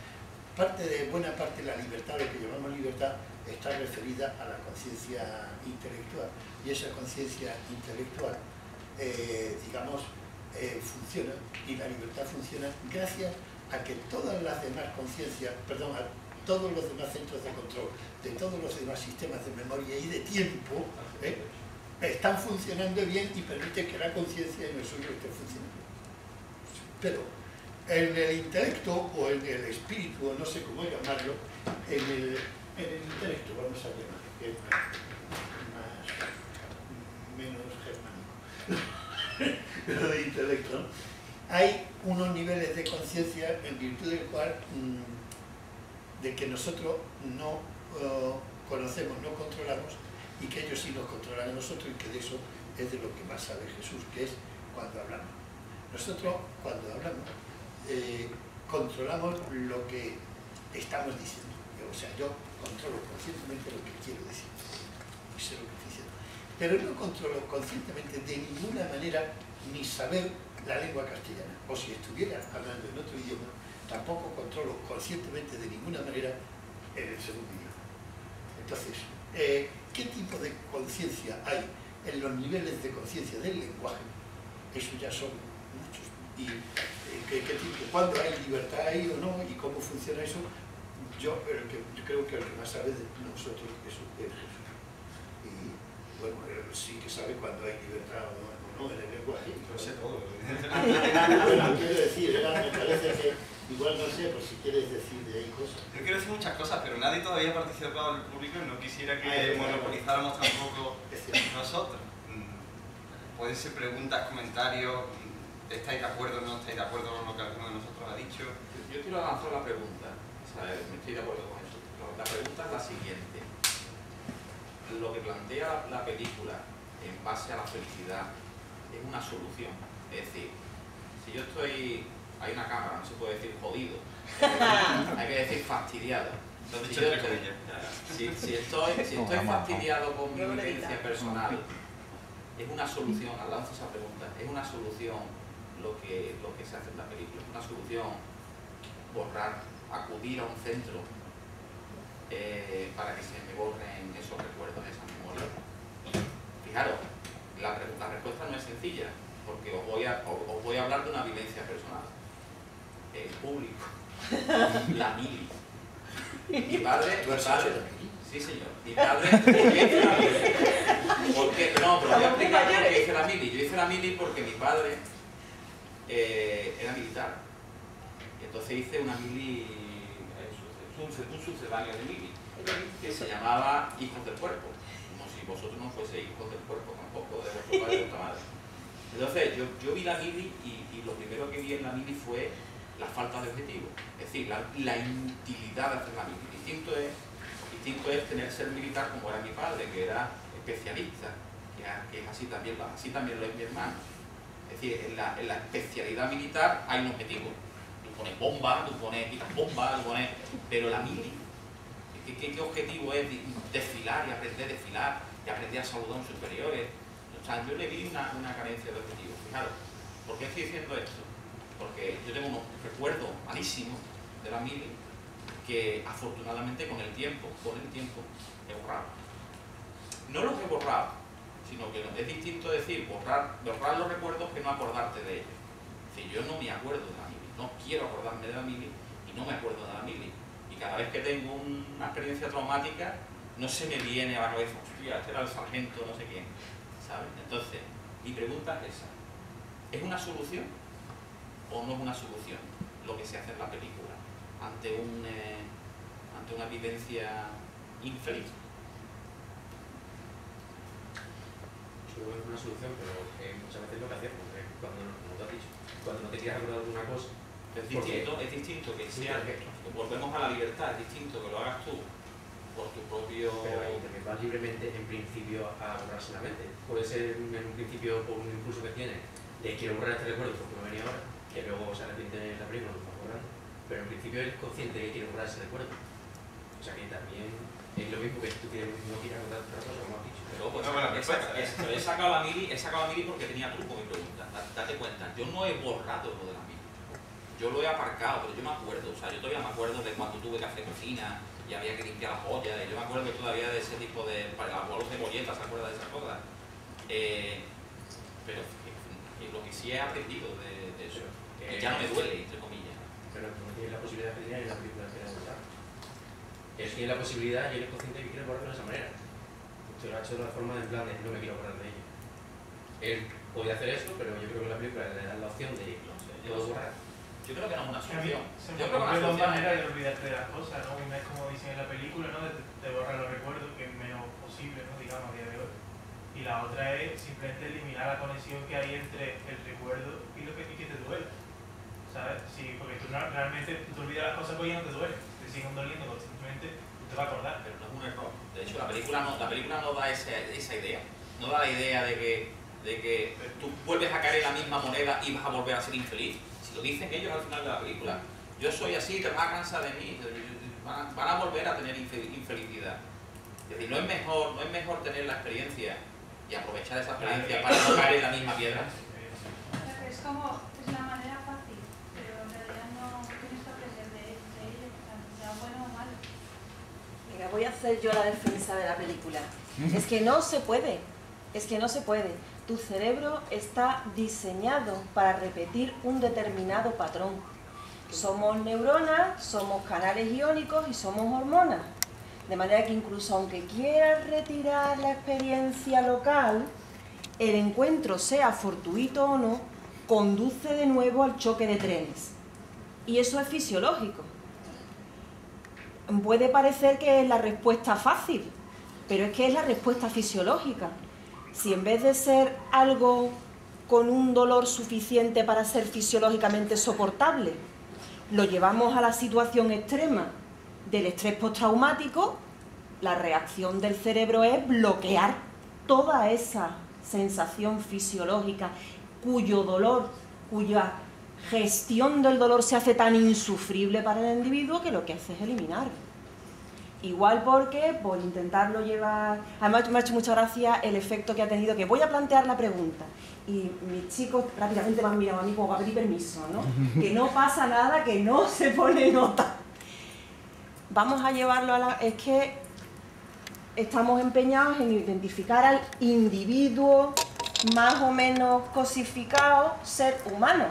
Buena parte de la libertad, lo que llamamos libertad, está referida a la conciencia intelectual. Y esa conciencia intelectual, funciona, y la libertad funciona gracias a que todas las demás conciencias, a todos los demás centros de control, de todos los demás sistemas de memoria y de tiempo, están funcionando bien y permiten que la conciencia en el suyo esté funcionando. Pero en el intelecto o en el espíritu, o no sé cómo llamarlo, en el intelecto vamos a llamar, que es menos germánico, pero de intelecto, ¿no? Hay unos niveles de conciencia en virtud del cual de que nosotros no conocemos, no controlamos, y que ellos sí nos controlan a nosotros, y que de eso es de lo que más sabe Jesús, que es cuando hablamos. Nosotros, cuando hablamos, controlamos lo que estamos diciendo. O sea, yo controlo conscientemente lo que quiero decir, y sé lo que estoy diciendo. Pero no controlo conscientemente de ninguna manera ni saber la lengua castellana, o si estuviera hablando en otro idioma, tampoco controlo conscientemente de ninguna manera el segundo idioma. Entonces, ¿qué tipo de conciencia hay en los niveles de conciencia del lenguaje? Eso ya son muchos. ¿Y cuándo hay libertad ahí o no? ¿Y cómo funciona eso? yo creo que el que más sabe de nosotros es Jesús. Y bueno, él sí que sabe cuando hay libertad o no en el lenguaje. Lo sé todo. Bueno, quiero decir, me parece que igual no sé, por si quieres decir de ahí cosas. Yo quiero decir muchas cosas, pero nadie todavía ha participado en el público y no quisiera que monopolizáramos tampoco nosotros. Pueden ser preguntas, comentarios, ¿estáis de acuerdo o no estáis de acuerdo con lo que alguno de nosotros ha dicho? Yo quiero lanzar la pregunta, me estoy de acuerdo con eso. La pregunta es la siguiente. Lo que plantea la película en base a la felicidad es una solución. Es decir, si yo estoy... Hay una cámara, no se puede decir jodido, hay que decir fastidiado. Entonces, si estoy fastidiado con mi vivencia personal, es una solución, lanzo esa pregunta, es una solución lo que se hace en la película, es una solución borrar, acudir a un centro para que se me borren esos recuerdos, esas memorias. Fijaros, la respuesta no es sencilla, porque os voy a hablar de una vivencia personal. El público, la mili. Mi padre, sí señor, mi padre, ¿por qué? No, pero voy a explicar por qué hice la mili. Yo hice la mili porque mi padre era militar. Entonces hice una mili, un sucedáneo de mili, que se llamaba Hijos del Cuerpo, como si vosotros no fueseis hijos del cuerpo tampoco, de vuestro padre y vuestra madre. Entonces yo vi la mili y lo primero que vi en la mili fue la falta de objetivo, es decir, la inutilidad de hacer la mili. Distinto es tener ser militar como era mi padre, que era especialista, que es así también lo es mi hermano. Es decir, en la especialidad militar hay un objetivo. Tú pones bombas, tú quitas bombas, pero la mili, ¿qué objetivo es? Desfilar y aprender a desfilar y aprender a saludar a los superiores. O sea, yo le vi una carencia de objetivo. Fijaros, ¿por qué estoy diciendo esto? Porque yo tengo unos recuerdos malísimos de la mili que afortunadamente con el tiempo he borrado. No los he borrado, sino que es distinto decir borrar los recuerdos que no acordarte de ellos. Es decir, yo no me acuerdo de la mili, no quiero acordarme de la mili y no me acuerdo de la mili. Y cada vez que tengo una experiencia traumática, no se me viene a la cabeza, hostia, este era el sargento, no sé quién, ¿sabes? Entonces, mi pregunta es esa. ¿Es una solución o no es una solución lo que se hace en la película ante una vivencia infeliz? Yo creo que es una solución, pero muchas veces lo que hacemos es cuando, como te has dicho, cuando no te quieres acordar de una cosa. Es distinto que sea, volvemos a la libertad, es distinto que lo hagas tú por tu propio... Pero ahí te vas libremente en principio a borrarse la mente. Puede ser en un principio por un impulso que tienes de quiero borrar este recuerdo porque me venía ahora, que luego se arrepiente en la película, lo está borrando, pero en principio eres consciente de que quiere borrar ese recuerdo. O sea que también es lo mismo que tú no quieres acordar otra cosa, como has dicho. Pero pues, he sacado la mili porque tenía truco mi pregunta. Date cuenta, yo no he borrado lo de la mili. Yo lo he aparcado, pero yo me acuerdo, o sea, yo todavía me acuerdo de cuando tuve que hacer cocina y había que limpiar las ollas, y yo me acuerdo todavía de ese tipo de... para el bolos de bolletas, ¿se acuerda de esas cosas? Pero lo que sí he aprendido de eso, que ya no me duele, entre comillas. Pero no tienes la posibilidad que tenía en la película que era borrar. Él tiene la posibilidad y él es consciente de que quiere borrarlo de esa manera. Usted lo ha hecho de la forma de en plan de no me quiero borrar de ello. Él puede hacer eso, pero yo creo que en la película le dan la opción de todo borrar. Yo creo que no es una solución. Yo creo que es una manera de olvidarte de las cosas, ¿no? Una es como dicen en la película, ¿no? De borrar los recuerdos, que es menos posible, ¿no? Digamos, a día de hoy. Y la otra es simplemente eliminar la conexión que hay entre el recuerdo y lo que te duele. ¿Sabes? Sí, porque tú realmente te olvidas las cosas, pues ya no te duele. Te siguen doliendo constantemente, tú te vas a acordar. Pero no es un error. De hecho, la película no da esa idea. No da la idea de que tú vuelves a caer en la misma moneda y vas a volver a ser infeliz. Lo dicen ellos al final de la película. Yo soy así, te vas a cansar de mí, van a volver a tener infelicidad. Es decir, no es mejor tener la experiencia y aprovechar esa experiencia para no caer en la misma piedra. Es la manera fácil, pero en realidad no tienes que aprender de ello, sea bueno o malo. Venga, voy a hacer yo la defensa de la película. Es que no se puede. Tu cerebro está diseñado para repetir un determinado patrón. Somos neuronas, somos canales iónicos y somos hormonas. De manera que incluso aunque quieras retirar la experiencia local, el encuentro, sea fortuito o no, conduce de nuevo al choque de trenes. Y eso es fisiológico. Puede parecer que es la respuesta fácil, pero es que es la respuesta fisiológica. Si en vez de ser algo con un dolor suficiente para ser fisiológicamente soportable, lo llevamos a la situación extrema del estrés postraumático, la reacción del cerebro es bloquear toda esa sensación fisiológica cuyo dolor, cuya gestión del dolor se hace tan insufrible para el individuo que lo que hace es eliminarlo. Igual porque, por intentarlo llevar... Además me ha hecho mucha gracia el efecto que ha tenido, que voy a plantear la pregunta y mis chicos rápidamente me han mirado a mí como para pedir permiso, ¿no? Que no pasa nada, que no se pone nota. Vamos a llevarlo a la... Es que estamos empeñados en identificar al individuo más o menos cosificado, ser humano.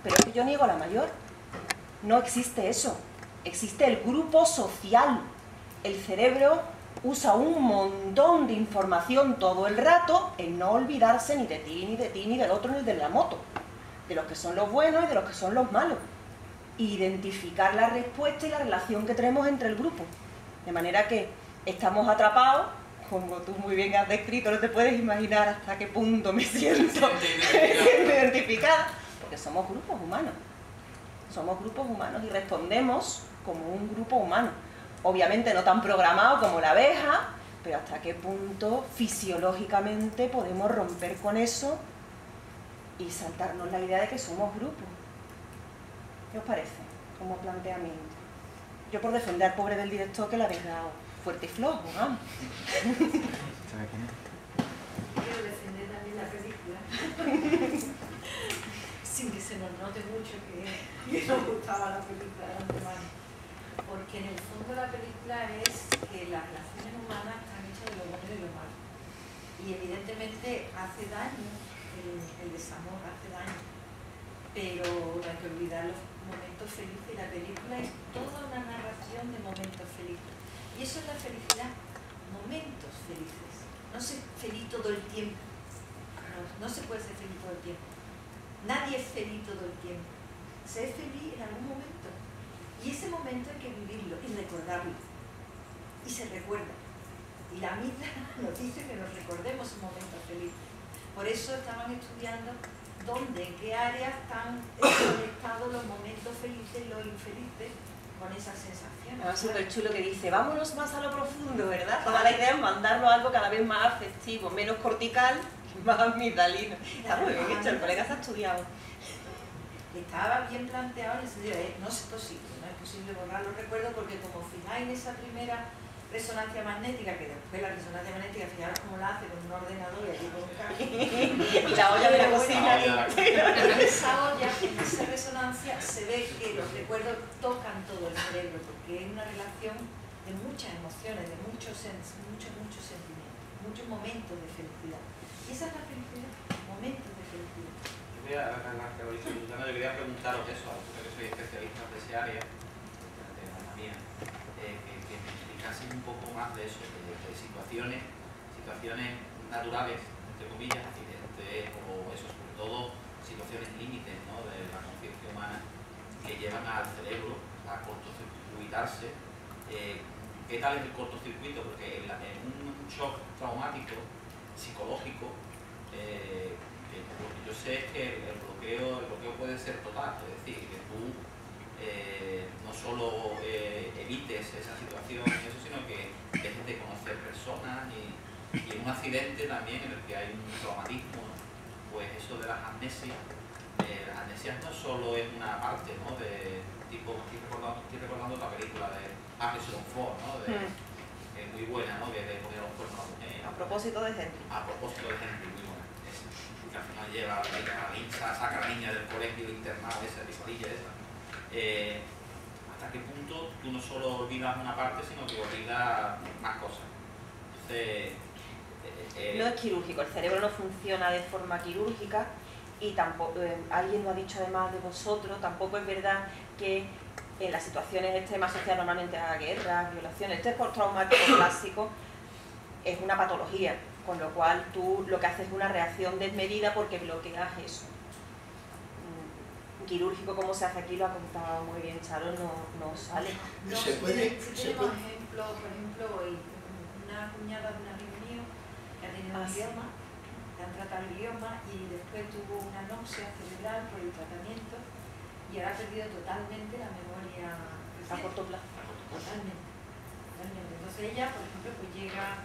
Pero es que yo niego la mayor. No existe eso. Existe el grupo social. El cerebro usa un montón de información todo el rato en no olvidarse ni de ti, ni de ti, ni del otro, ni de la moto. De los que son los buenos y de los que son los malos. Identificar la respuesta y la relación que tenemos entre el grupo. De manera que estamos atrapados, como tú muy bien has descrito, no te puedes imaginar hasta qué punto me siento identificada, porque somos grupos humanos. Somos grupos humanos y respondemos como un grupo humano. Obviamente no tan programado como la abeja, pero hasta qué punto fisiológicamente podemos romper con eso y saltarnos la idea de que somos grupos. ¿Qué os parece como planteamiento? Yo por defender al pobre del director que le habéis dado fuerte y flojo, vamos. Quiero defender también la película, sin que se nos note mucho que nos gustaba la película de antemano. Porque en el fondo la película es que las relaciones humanas están hechas de lo bueno y de lo malo. Y evidentemente hace daño, el desamor hace daño. Pero no hay que olvidar los momentos felices y la película es toda una narración de momentos felices. Y eso es la felicidad, momentos felices. No ser feliz todo el tiempo. No se puede ser feliz todo el tiempo. Nadie es feliz todo el tiempo. Se es feliz en algún momento. Y ese momento hay que vivirlo y recordarlo. Y se recuerda. Y la mitad nos dice que nos recordemos un momento feliz. Por eso estaban estudiando dónde, en qué áreas están conectados los momentos felices y los infelices con esas sensaciones. Es súper chulo que dice, vámonos más a lo profundo, ¿verdad? Toda la idea es mandarlo a algo cada vez más afectivo, menos cortical, más amigdalino. Está muy bien hecho, el colega se ha estudiado. Estaba bien planteado en el sentido de no es posible borrar los recuerdos porque como fijáis en esa primera resonancia magnética, que después la resonancia magnética, fijaros cómo la hace con un ordenador y allí con un cable. Y la olla de la cocina. En esa olla, en esa resonancia, se ve que los recuerdos tocan todo el cerebro, porque es una relación de muchas emociones, de muchos sentimientos, muchos momentos de felicidad. Y esa es la felicidad, momentos de felicidad. Yo quería preguntaros eso, a vosotros que sois especialistas de ese área, también, que me explicasen un poco más de eso, de situaciones naturales, entre comillas, accidentes o eso, sobre todo situaciones límites, ¿no?, de la conciencia humana que llevan al cerebro a cortocircuitarse. ¿Qué tal es el cortocircuito? Porque en un shock traumático, psicológico, yo sé que el bloqueo puede ser total, es decir, que tú no solo evites esa situación, eso, sino que dejes de conocer personas y en un accidente también en el que hay un traumatismo, pues eso de las amnesias no solo es una parte, ¿no?, de tipo, estoy recordando otra película de Harrison Ford, ¿no?, que es muy buena, ¿no?, que de poner los cuernos a mujer. A propósito de Henry. A propósito de Henry, muy buena. Que al final lleva a la lincha, saca a la niña del colegio internado, esa pisadilla esa. ¿Hasta qué punto tú no solo olvidas una parte, sino que olvidas más cosas? Entonces, no es quirúrgico, el cerebro no funciona de forma quirúrgica Y tampoco, alguien lo ha dicho además de vosotros, tampoco es verdad que en las situaciones extremas asociadas normalmente a guerras, violaciones, este postraumático clásico es una patología, con lo cual tú lo que haces es una reacción desmedida porque bloqueas eso. Quirúrgico como se hace aquí, lo ha contado muy bien Charo, no sale. No, ¿Se puede? Tenemos ejemplo, por ejemplo, hoy, una cuñada de un amigo mío que ha tenido un glioma, le han tratado el glioma y después tuvo una náusea cerebral por el tratamiento y ahora ha perdido totalmente la memoria A corto plazo. Totalmente. Entonces ella, por ejemplo, pues llega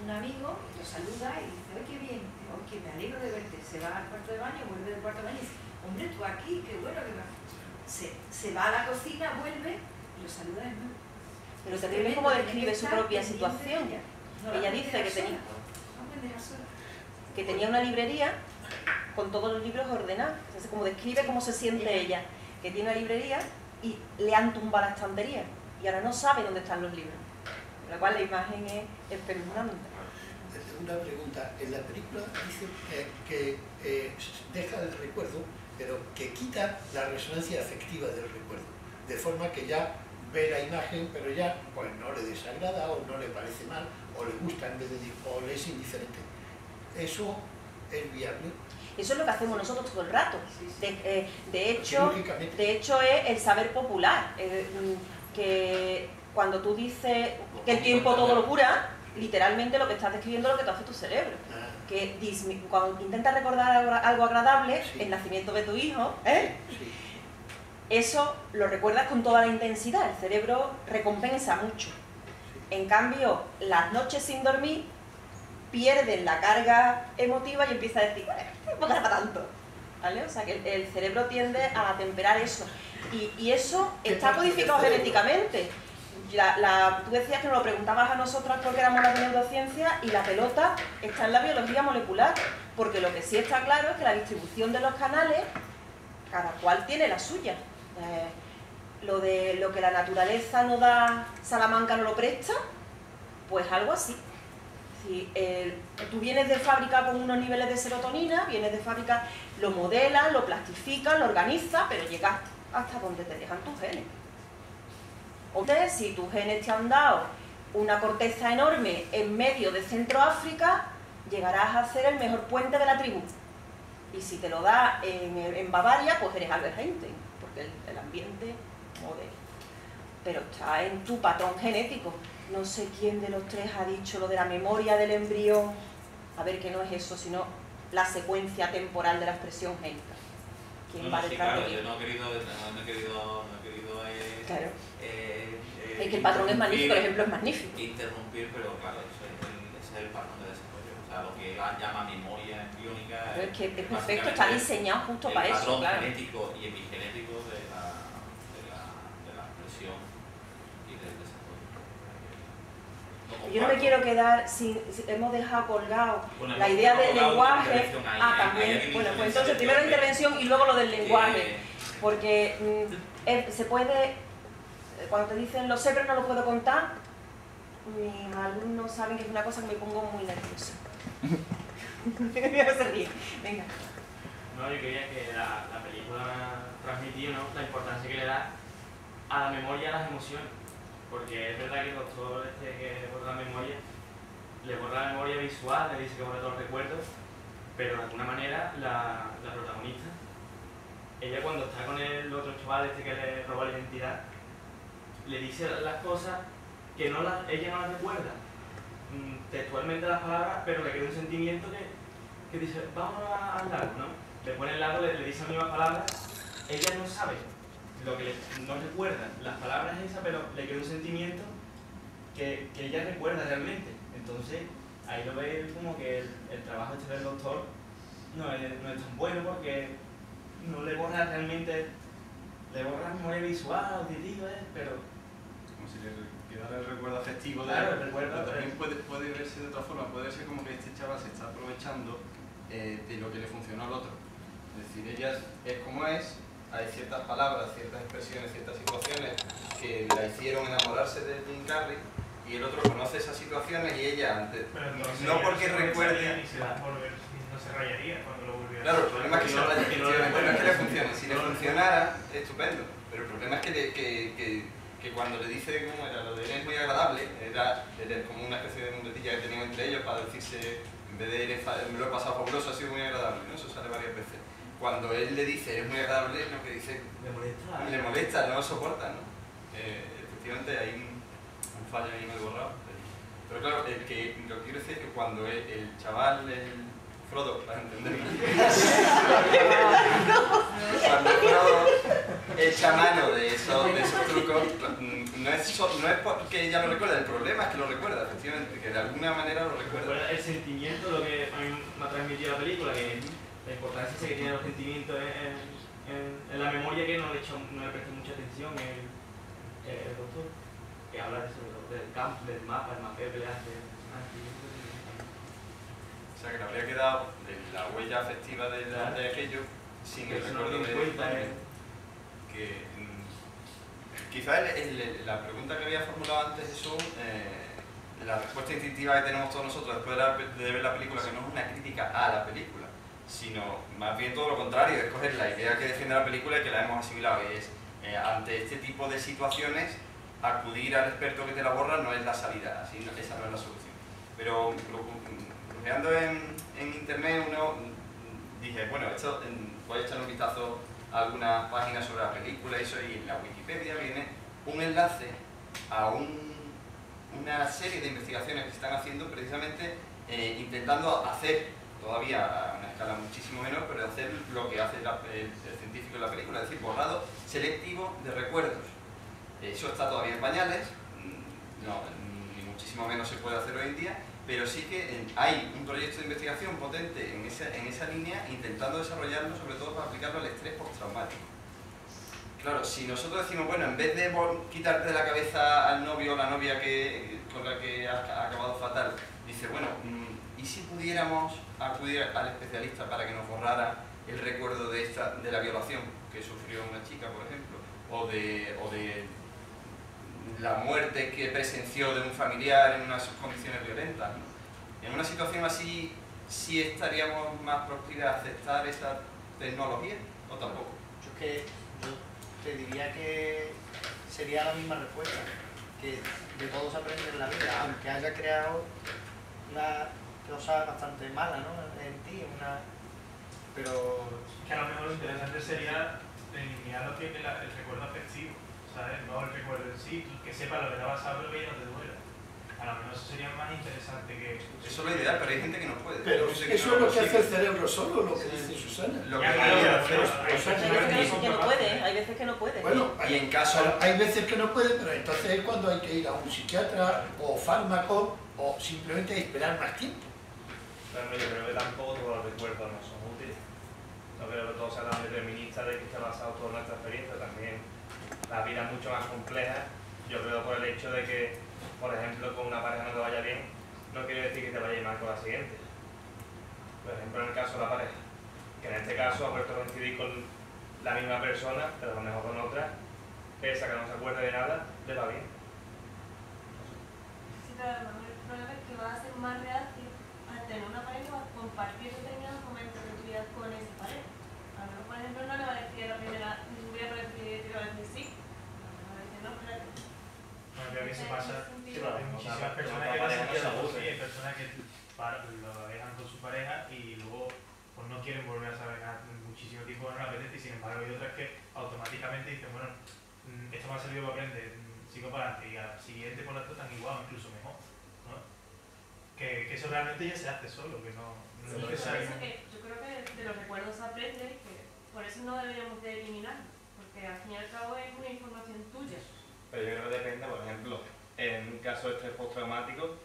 un amigo, lo saluda y dice, ¡ay, qué bien! Oh, que me alegro de verte. Se va al cuarto de baño, vuelve del cuarto de baño y dice, hombre, tú aquí, qué bueno que va. Se va a la cocina, vuelve y lo saluda de nuevo. Pero terrible es como describe su propia situación. Ella dice que tenía una librería con todos los libros ordenados. Entonces, como describe cómo se siente ella, que tiene una librería y le han tumbado la estantería y ahora no sabe dónde están los libros. Con lo cual la imagen es espeluznante. Una pregunta. En la película dice que deja el recuerdo, pero que quita la resonancia afectiva del recuerdo. De forma que ya ve la imagen, pero ya pues no le desagrada o no le parece mal, o le gusta en vez de o le es indiferente. ¿Eso es viable? Eso es lo que hacemos nosotros todo el rato. De hecho es el saber popular, que cuando tú dices que el tiempo todo lo cura, literalmente lo que estás describiendo es lo que te hace tu cerebro. Que cuando intentas recordar algo agradable, el nacimiento de tu hijo, eso lo recuerdas con toda la intensidad, el cerebro recompensa mucho. En cambio, las noches sin dormir pierden la carga emotiva y empieza a decir, bueno, tampoco era para tanto, ¿vale? O sea que el cerebro tiende a atemperar eso. Y eso está codificado genéticamente. Tú decías que nos lo preguntabas a nosotras porque éramos las de neurociencia y la pelota está en la biología molecular, porque lo que sí está claro es que la distribución de los canales, cada cual tiene la suya. Lo que la naturaleza no da, Salamanca no lo presta, pues algo así. Si, tú vienes de fábrica con unos niveles de serotonina, vienes de fábrica, lo modelas, lo plastificas, lo organizas, pero llegas hasta donde te dejan tus genes. O sea, si tus genes te han dado una corteza enorme en medio de Centroáfrica, llegarás a ser el mejor puente de la tribu. Y si te lo da en Bavaria, pues eres Albert Einstein, porque el ambiente modela. Pero está en tu patrón genético. No sé quién de los tres ha dicho lo de la memoria del embrión. A ver, que no es eso, sino la secuencia temporal de la expresión génica. ¿Quién va detrás de mí? Yo no he querido claro. Es que el patrón es magnífico, por ejemplo, es magnífico. Interrumpir, pero claro, ese es el patrón de desarrollo. O sea, lo que llama memoria embriónica. Pero es que es perfecto, está diseñado justo para eso. El patrón claro. genético y epigenético de la expresión y del desarrollo. Yo no me quiero quedar sin hemos dejado colgado la idea del lenguaje. También. Bueno, pues entonces primero la intervención y luego lo del lenguaje. Porque se puede, cuando te dicen lo sé pero no lo puedo contar, mis alumnos saben que es una cosa que me pongo muy nerviosa. Venga. No, yo quería que la película transmitió, ¿no?, la importancia que le da a la memoria y a las emociones. Porque es verdad que el doctor que borra la memoria, le borra la memoria visual, le dice que borra todos los recuerdos, pero de alguna manera la protagonista, ella cuando está con el otro chaval que le roba la identidad, le dice las cosas que ella no las recuerda textualmente las palabras, pero le queda un sentimiento que dice, vamos al lago, ¿no? Le pone el lago, le dice las mismas palabras, ella no sabe, no recuerda las palabras esas, pero le queda un sentimiento que ella recuerda realmente. Entonces, ahí lo ve como que el trabajo del doctor no es tan bueno porque no le borra realmente, le borra la memoria visual, auditiva, pero como si le quedara el recuerdo afectivo de claro, el recuerdo, pero también puede verse de otra forma, puede ser como que este chaval se está aprovechando de lo que le funcionó al otro. Es decir, ella es como es, hay ciertas palabras, ciertas expresiones, ciertas situaciones que la hicieron enamorarse de Jim Carrey y el otro conoce esas situaciones y ella antes, no porque recuerde... no se rayaría cuando lo volviera. Claro, el problema es que se raya, efectivamente, no es que le funcione. Si le funcionara, estupendo. Pero el problema es que cuando le dice cómo era, lo de él es muy agradable, era como una especie de muletilla que tenían entre ellos para decirse, en vez de me lo he pasado fabuloso, ha sido muy agradable, ¿no? Eso sale varias veces. Cuando él le dice, eres muy agradable, lo que dice, le molesta, no lo soporta, ¿no? Efectivamente hay un fallo ahí medio borrado. Pero claro, lo que quiero decir es que cuando el chaval, el Frodo, para entenderlo, cuando Frodo echa mano de esos trucos, no es porque ella lo recuerda, el problema es que lo recuerda, efectivamente, que de alguna manera lo recuerda. El sentimiento, lo que a mí me ha transmitido la película, que la importancia que tiene los sentimientos en la memoria, que no le prestó mucha atención el doctor, que habla de eso, del campo, del mapa, el mapeo que le hace. O sea, que le habría quedado la huella afectiva de aquello sin el recuerdo de que quizás la pregunta que había formulado antes, Jesús, la respuesta instintiva que tenemos todos nosotros después de ver la película, que no es una crítica a la película, sino más bien todo lo contrario, es coger la idea que defiende la película y que la hemos asimilado, y es ante este tipo de situaciones acudir al experto que te la borra no es la salida, así, esa no es la solución. Pero buscando en internet dije, bueno, voy a echar un vistazo a algunas páginas sobre la película y eso, y en la Wikipedia viene un enlace a una serie de investigaciones que se están haciendo precisamente intentando hacer, todavía a una escala muchísimo menor, pero hacer lo que hace el científico en la película, es decir, borrado selectivo de recuerdos. Eso está todavía en pañales, ni muchísimo menos se puede hacer hoy en día, pero sí que hay un proyecto de investigación potente en esa línea, intentando desarrollarlo sobre todo para aplicarlo al estrés postraumático. Claro, si nosotros decimos, bueno, en vez de quitarte de la cabeza al novio o la novia con la que has acabado fatal, dice, bueno, ¿y si pudiéramos acudir al especialista para que nos borrara el recuerdo de la violación que sufrió una chica, por ejemplo, o de la muerte que presenció de un familiar en unas condiciones violentas, ¿no? En una situación así, ¿sí estaríamos más proclives a aceptar esa tecnología o tampoco? Yo te diría que sería la misma respuesta, que de todo se aprende en la vida, aunque haya creado una cosa bastante mala, ¿no? En ti, pero... Que a lo mejor lo interesante sería eliminar lo que es el recuerdo afectivo, ¿sabes? No el recuerdo en sí, que sepa lo que te ha pasado, pero que no te duela. A lo mejor eso sería más interesante que... Eso es lo ideal, pero hay gente que no puede. Pero eso es lo que hace el cerebro solo, lo que dice Susana. Lo que hacer. Hay veces que no puede, hay veces que no puede. Bueno, y en caso... hay veces que no puede, pero entonces es cuando hay que ir a un psiquiatra o fármaco o simplemente esperar más tiempo. Pero yo creo que tampoco todos los recuerdos no son útiles. No creo que todo sea tan determinista de que esté basado toda nuestra experiencia. También la vida es mucho más compleja. Yo creo por el hecho de que, por ejemplo, con una pareja no te vaya bien, no quiere decir que te vaya a ir mal con la siguiente. Por ejemplo, en el caso de la pareja, que en este caso ha puesto a coincidir con la misma persona, pero a lo mejor con otra, esa que no se acuerde de nada, le va bien. Sí, claro, el problema es que va a ser más reacio a tener una pareja o a compartir determinados momentos de tu vida con esa pareja. A lo mejor, por ejemplo, no le va a decir a la primera, voy a decir sí. A lo mejor va a decir, no, espérate. Bueno, creo que eso pasa. Hay muchísimas personas que pasan así, hay personas que lo dejan con su pareja y luego pues no quieren volver a saber nada muchísimo tiempo, no les apetece, y sin embargo hay otras que automáticamente dicen, bueno, esto me ha servido para aprender, sigo para adelante, y al siguiente por la otra tan igual, incluso mejor, ¿no? Que eso realmente ya se hace solo, que no es necesario. Yo creo que de los recuerdos se aprende, que por eso no deberíamos de eliminarlo, porque al fin y al cabo es una información tuya. Pero yo creo que depende, por ejemplo, en un caso de estrés postraumático,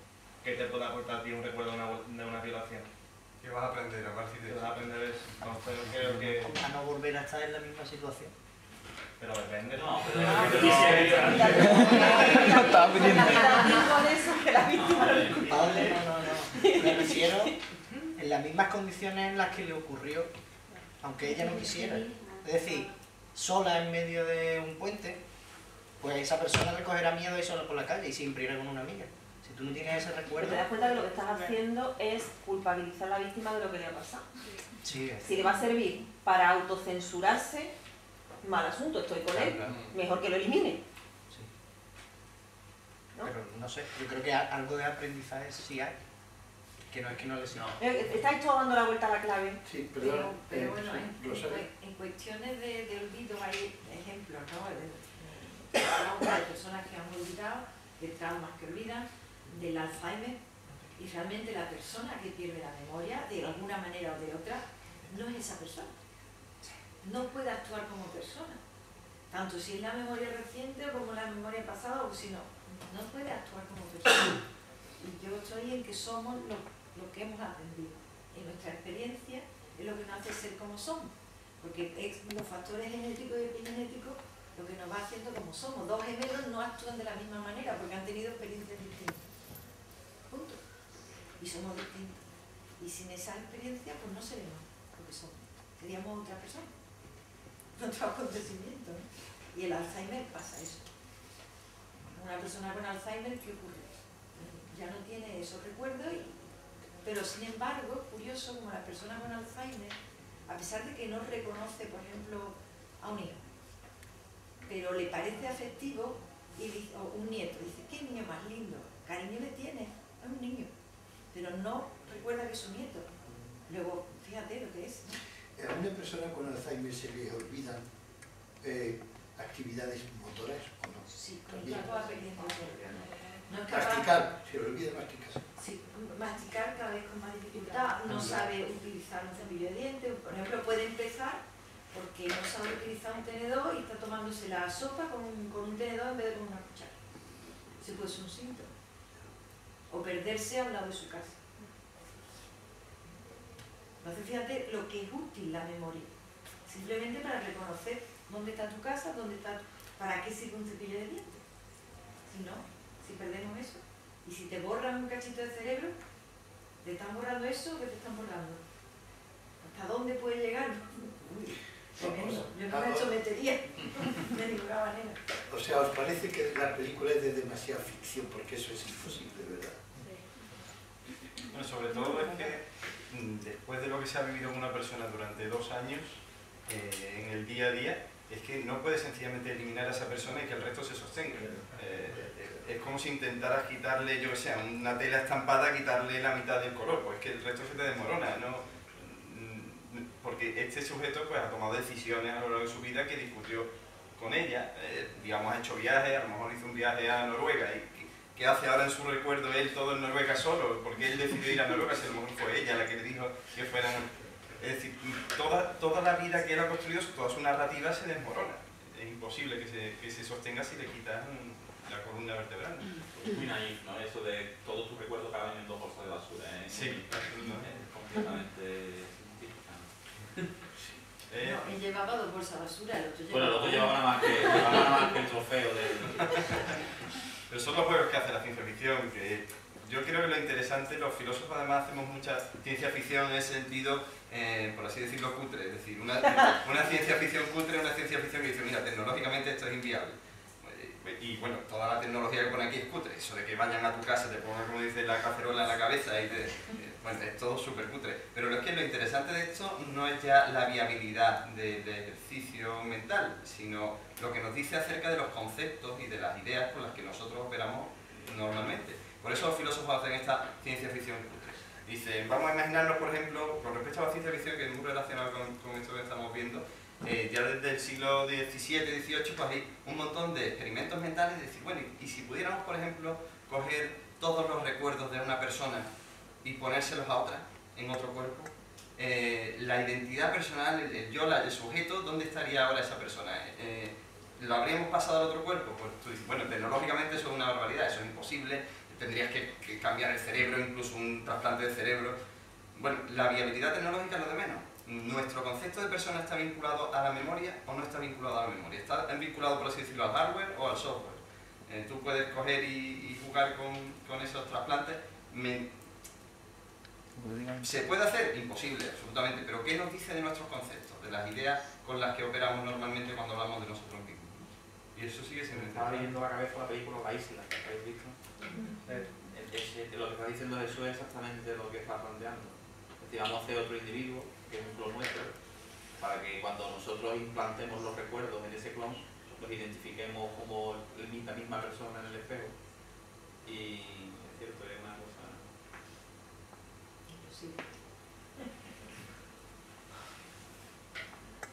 ¿qué te puede aportar a ti un recuerdo de una violación? ¿Qué vas a aprender a partir de eso? ¿Qué vas a aprender eso? Entonces creo que... A no volver a estar en la misma situación. Pero depende. No, pero... No estaba pidiendo. Con eso que la víctima lo Culpable, no. Me refiero en las mismas condiciones en las que le ocurrió, aunque ella no quisiera. Es decir, sola en medio de un puente, pues esa persona le cogerá miedo a ir sola por la calle y siempre irá con una amiga. Si tú no tienes ese Pero recuerdo. te das cuenta que lo que estás haciendo es culpabilizar a la víctima de lo que le ha pasado. Sí, Si le va a servir para autocensurarse, mal asunto, estoy con él, mejor que lo elimine. sí. ¿No? Pero no sé, yo creo que algo de aprendizaje sí hay. Que no es que no le sirva. Estáis todos dando la vuelta a la clave. Sí, Pero perdón. bueno, en cuestiones de olvido hay ejemplos, ¿no? De personas que han olvidado, de traumas que olvidan, del Alzheimer, y realmente la persona que pierde la memoria, de alguna manera o de otra, no es esa persona. No puede actuar como persona. Tanto si es la memoria reciente o como la memoria pasada, o si no, no puede actuar como persona. Y yo estoy en que somos lo que hemos aprendido. Y nuestra experiencia es lo que nos hace ser como somos. Porque los factores genéticos y epigenéticos lo que nos va haciendo como somos. Dos gemelos no actúan de la misma manera porque han tenido experiencias distintas. Punto. Y somos distintos. Y sin esa experiencia, pues no seremos lo que somos. Seríamos otra persona. Otro acontecimiento, ¿no? Y el Alzheimer pasa eso. Una persona con Alzheimer, ¿qué ocurre? Ya no tiene esos recuerdos, pero sin embargo, es curioso como la persona con Alzheimer, a pesar de que no reconoce, por ejemplo, a un hijo, pero le parece afectivo, y dice, o un nieto, dice, qué niño más lindo, cariño le tiene, es un niño, pero no recuerda que es su nieto. Luego, fíjate lo que es, ¿no? A una persona con Alzheimer se le olvidan actividades motoras o no. Sí, También. No es capaz, Masticar, se le olvida masticar. sí, masticar cada vez con más dificultad, no sabe utilizar un cepillo de dientes, por ejemplo, puede empezar porque no sabe utilizar un tenedor y está tomándose la sopa con un tenedor en vez de con una cuchara. Ese puede ser un síntoma. O perderse al lado de su casa. Entonces fíjate lo que es útil la memoria. Simplemente para reconocer dónde está tu casa, para qué sirve un cepillo de dientes. Si no, si perdemos eso, y si te borran un cachito de cerebro, ¿te están borrando eso o qué te están borrando? ¿Hasta dónde puede llegar? Uy, tremendo. Yo no me sometería de ninguna manera. O sea, ¿os parece que la película es de demasiada ficción? Porque eso es imposible, ¿verdad? Bueno, sobre todo es que después de lo que se ha vivido con una persona durante 2 años, en el día a día, es que no puedes sencillamente eliminar a esa persona y que el resto se sostenga. Es como si intentaras quitarle, yo que sé, una tela estampada, quitarle la mitad del color, pues es que el resto se te desmorona, ¿no? Porque este sujeto pues ha tomado decisiones a lo largo de su vida que discutió con ella, digamos ha hecho viajes, a lo mejor hizo un viaje a Noruega y ¿qué hace ahora en su recuerdo él todo en Noruega solo? Porque él decidió ir a Noruega, si a lo mejor fue ella la que le dijo que fueran... Es decir, toda la vida que él ha construido, toda su narrativa se desmorona. Es imposible que se sostenga si le quitas la columna vertebral. Es muy naif, ¿no? Eso de todos tus recuerdos caben en 2 bolsas de basura. Sí, es completamente simplificado. No, él llevaba 2 bolsas de basura, el otro llevaba... Bueno, el otro llevaba nada más que el trofeo de... Pero son los juegos que hace la ciencia ficción, que yo creo que lo interesante, los filósofos además hacemos mucha ciencia ficción en ese sentido, por así decirlo, cutre, es decir, una ciencia ficción cutre, una ciencia ficción que dice, mira, tecnológicamente esto es inviable. Y bueno, toda la tecnología que pone aquí es cutre, eso de que vayan a tu casa, te pongan, como dice, la cacerola en la cabeza y bueno, es todo súper cutre. Pero lo que lo interesante de esto no es ya la viabilidad del ejercicio mental, sino lo que nos dice acerca de los conceptos y de las ideas con las que nosotros operamos normalmente. Por eso los filósofos hacen esta ciencia ficción cutre. Dicen, vamos a imaginarnos, por ejemplo, con respecto a la ciencia ficción, que es muy relacionado con esto que estamos viendo, ya desde el siglo XVII, XVIII, pues hay un montón de experimentos mentales de decir, bueno, y si pudiéramos, por ejemplo, coger todos los recuerdos de una persona y ponérselos a otra, en otro cuerpo, la identidad personal, el yo, el sujeto, ¿dónde estaría ahora esa persona? ¿Lo habríamos pasado al otro cuerpo? Pues tú dices, bueno, tecnológicamente eso es una barbaridad, eso es imposible, tendrías que cambiar el cerebro, incluso un trasplante de cerebro. Bueno, la viabilidad tecnológica es lo de menos. ¿Nuestro concepto de persona está vinculado a la memoria o no está vinculado a la memoria? ¿Está vinculado, por así decirlo, al hardware o al software? Tú puedes coger y jugar con esos trasplantes. ¿Se puede hacer? Imposible, absolutamente. Pero ¿qué nos dice de nuestros conceptos? De las ideas con las que operamos normalmente cuando hablamos de nosotros mismos. Y eso sigue siendo interesante. Estaba leyendo a la cabeza la película La Isla, ¿la habéis visto? lo que está diciendo Jesús es exactamente lo que está planteando. Es decir, vamos a hacer otro individuo, que es un clon nuestro, para que cuando nosotros implantemos los recuerdos en ese clon, los identifiquemos como la misma persona en el espejo. Y es cierto, es una cosa... Sí.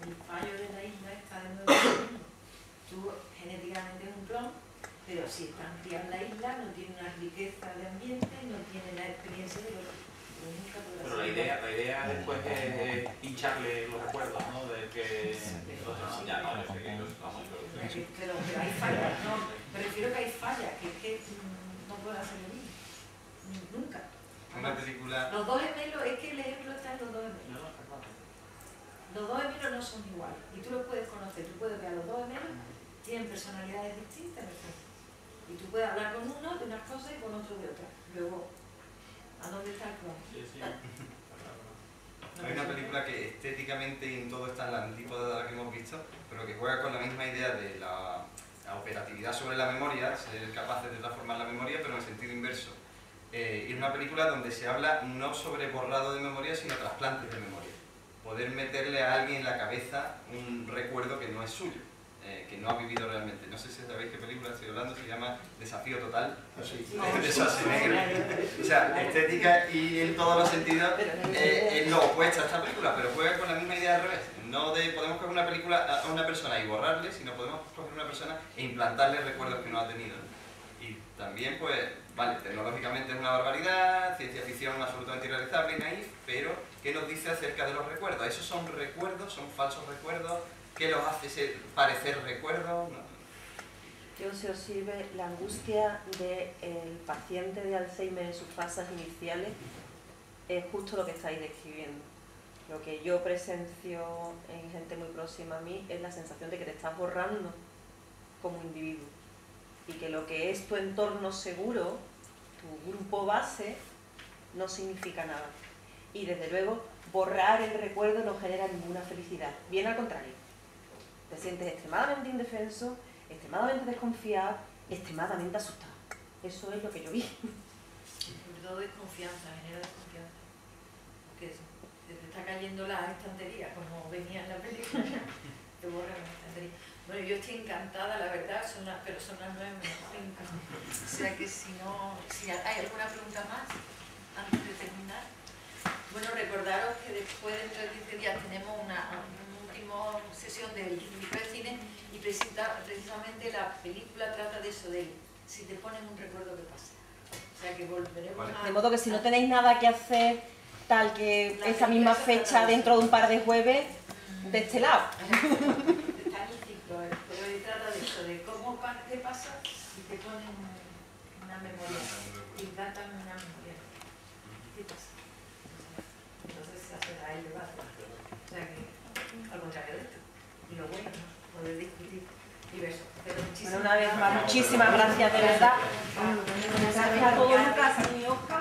El fallo de la isla está de nuevo. Tú genéticamente es un clon, pero si está criado en la isla no tiene una riqueza de ambiente, no tiene la experiencia de lo que nunca podrá Pero ser. la idea después es pincharle los recuerdos, ¿no? De que... ya no, yo sé que ellos vamos, pero hay fallas, no, me refiero que hay fallas, que es que no puedo hacer lo mismo. Nunca. Una película... Los dos gemelos, es que el ejemplo está en los dos gemelos. Los dos gemelos no son iguales y tú los puedes conocer, tú puedes ver a los dos gemelos, tienen personalidades distintas, y tú puedes hablar con uno de unas cosas y con otro de otras. Luego, ¿a dónde está el clon? Hay una película que estéticamente y en todo está en la antípoda de la que hemos visto, pero que juega con la misma idea de la operatividad sobre la memoria, ser capaces de transformar la memoria, pero en el sentido inverso. Y es una película donde se habla no sobre borrado de memoria, sino trasplantes de memoria. Poder meterle a alguien en la cabeza un recuerdo que no es suyo, que no ha vivido realmente. No sé si sabéis qué película estoy hablando, se llama Desafío Total, de Schwarzenegger. O sea, estética y en todos los sentidos es lo opuesto a esta película, pero juega con la misma idea al revés. No podemos coger una película a una persona y borrarle, sino podemos coger una persona e implantarle recuerdos que no ha tenido. Y también, pues, vale, tecnológicamente es una barbaridad, ciencia ficción absolutamente irrealizable y naif, pero ¿qué nos dice acerca de los recuerdos? ¿Esos son recuerdos? ¿Son falsos recuerdos? ¿Qué los hace parecer recuerdos? No. ¿Qué se os sirve la angustia del paciente de Alzheimer en sus fases iniciales? Es justo lo que estáis describiendo. Lo que yo presencio en gente muy próxima a mí es la sensación de que te estás borrando como individuo y que lo que es tu entorno seguro, tu grupo base, no significa nada. Y desde luego, borrar el recuerdo no genera ninguna felicidad. Bien al contrario. Te sientes extremadamente indefenso, extremadamente desconfiado, extremadamente asustado. Eso es lo que yo vi. Sobre todo desconfianza, genera desconfianza. Porque te está cayendo la estantería, como venía en la película, te borra la estantería. Bueno, yo estoy encantada, la verdad, pero son las 9:05. O sea que si hay alguna pregunta más, antes de terminar. Bueno, recordaros que después de 15 días tenemos una última sesión del ciclo de cine y precisamente la película trata de eso, de si te ponen un recuerdo que pasa. O sea que volveremos a... De modo que si no tenéis nada que hacer, tal que esa misma fecha dentro de un par de jueves, de este lado. Está en el ciclo, pero trata de eso, de cómo qué pasa y te ponen una memoria, y datan una memoria. ¿Qué pasa? Entonces se hace ahí el debate. O sea que, al contrario de esto. Y lo bueno, poder discutir diversos. Pero bueno, una vez más, muchísimas gracias, de verdad. Gracias a todos, Lucas y Oscar.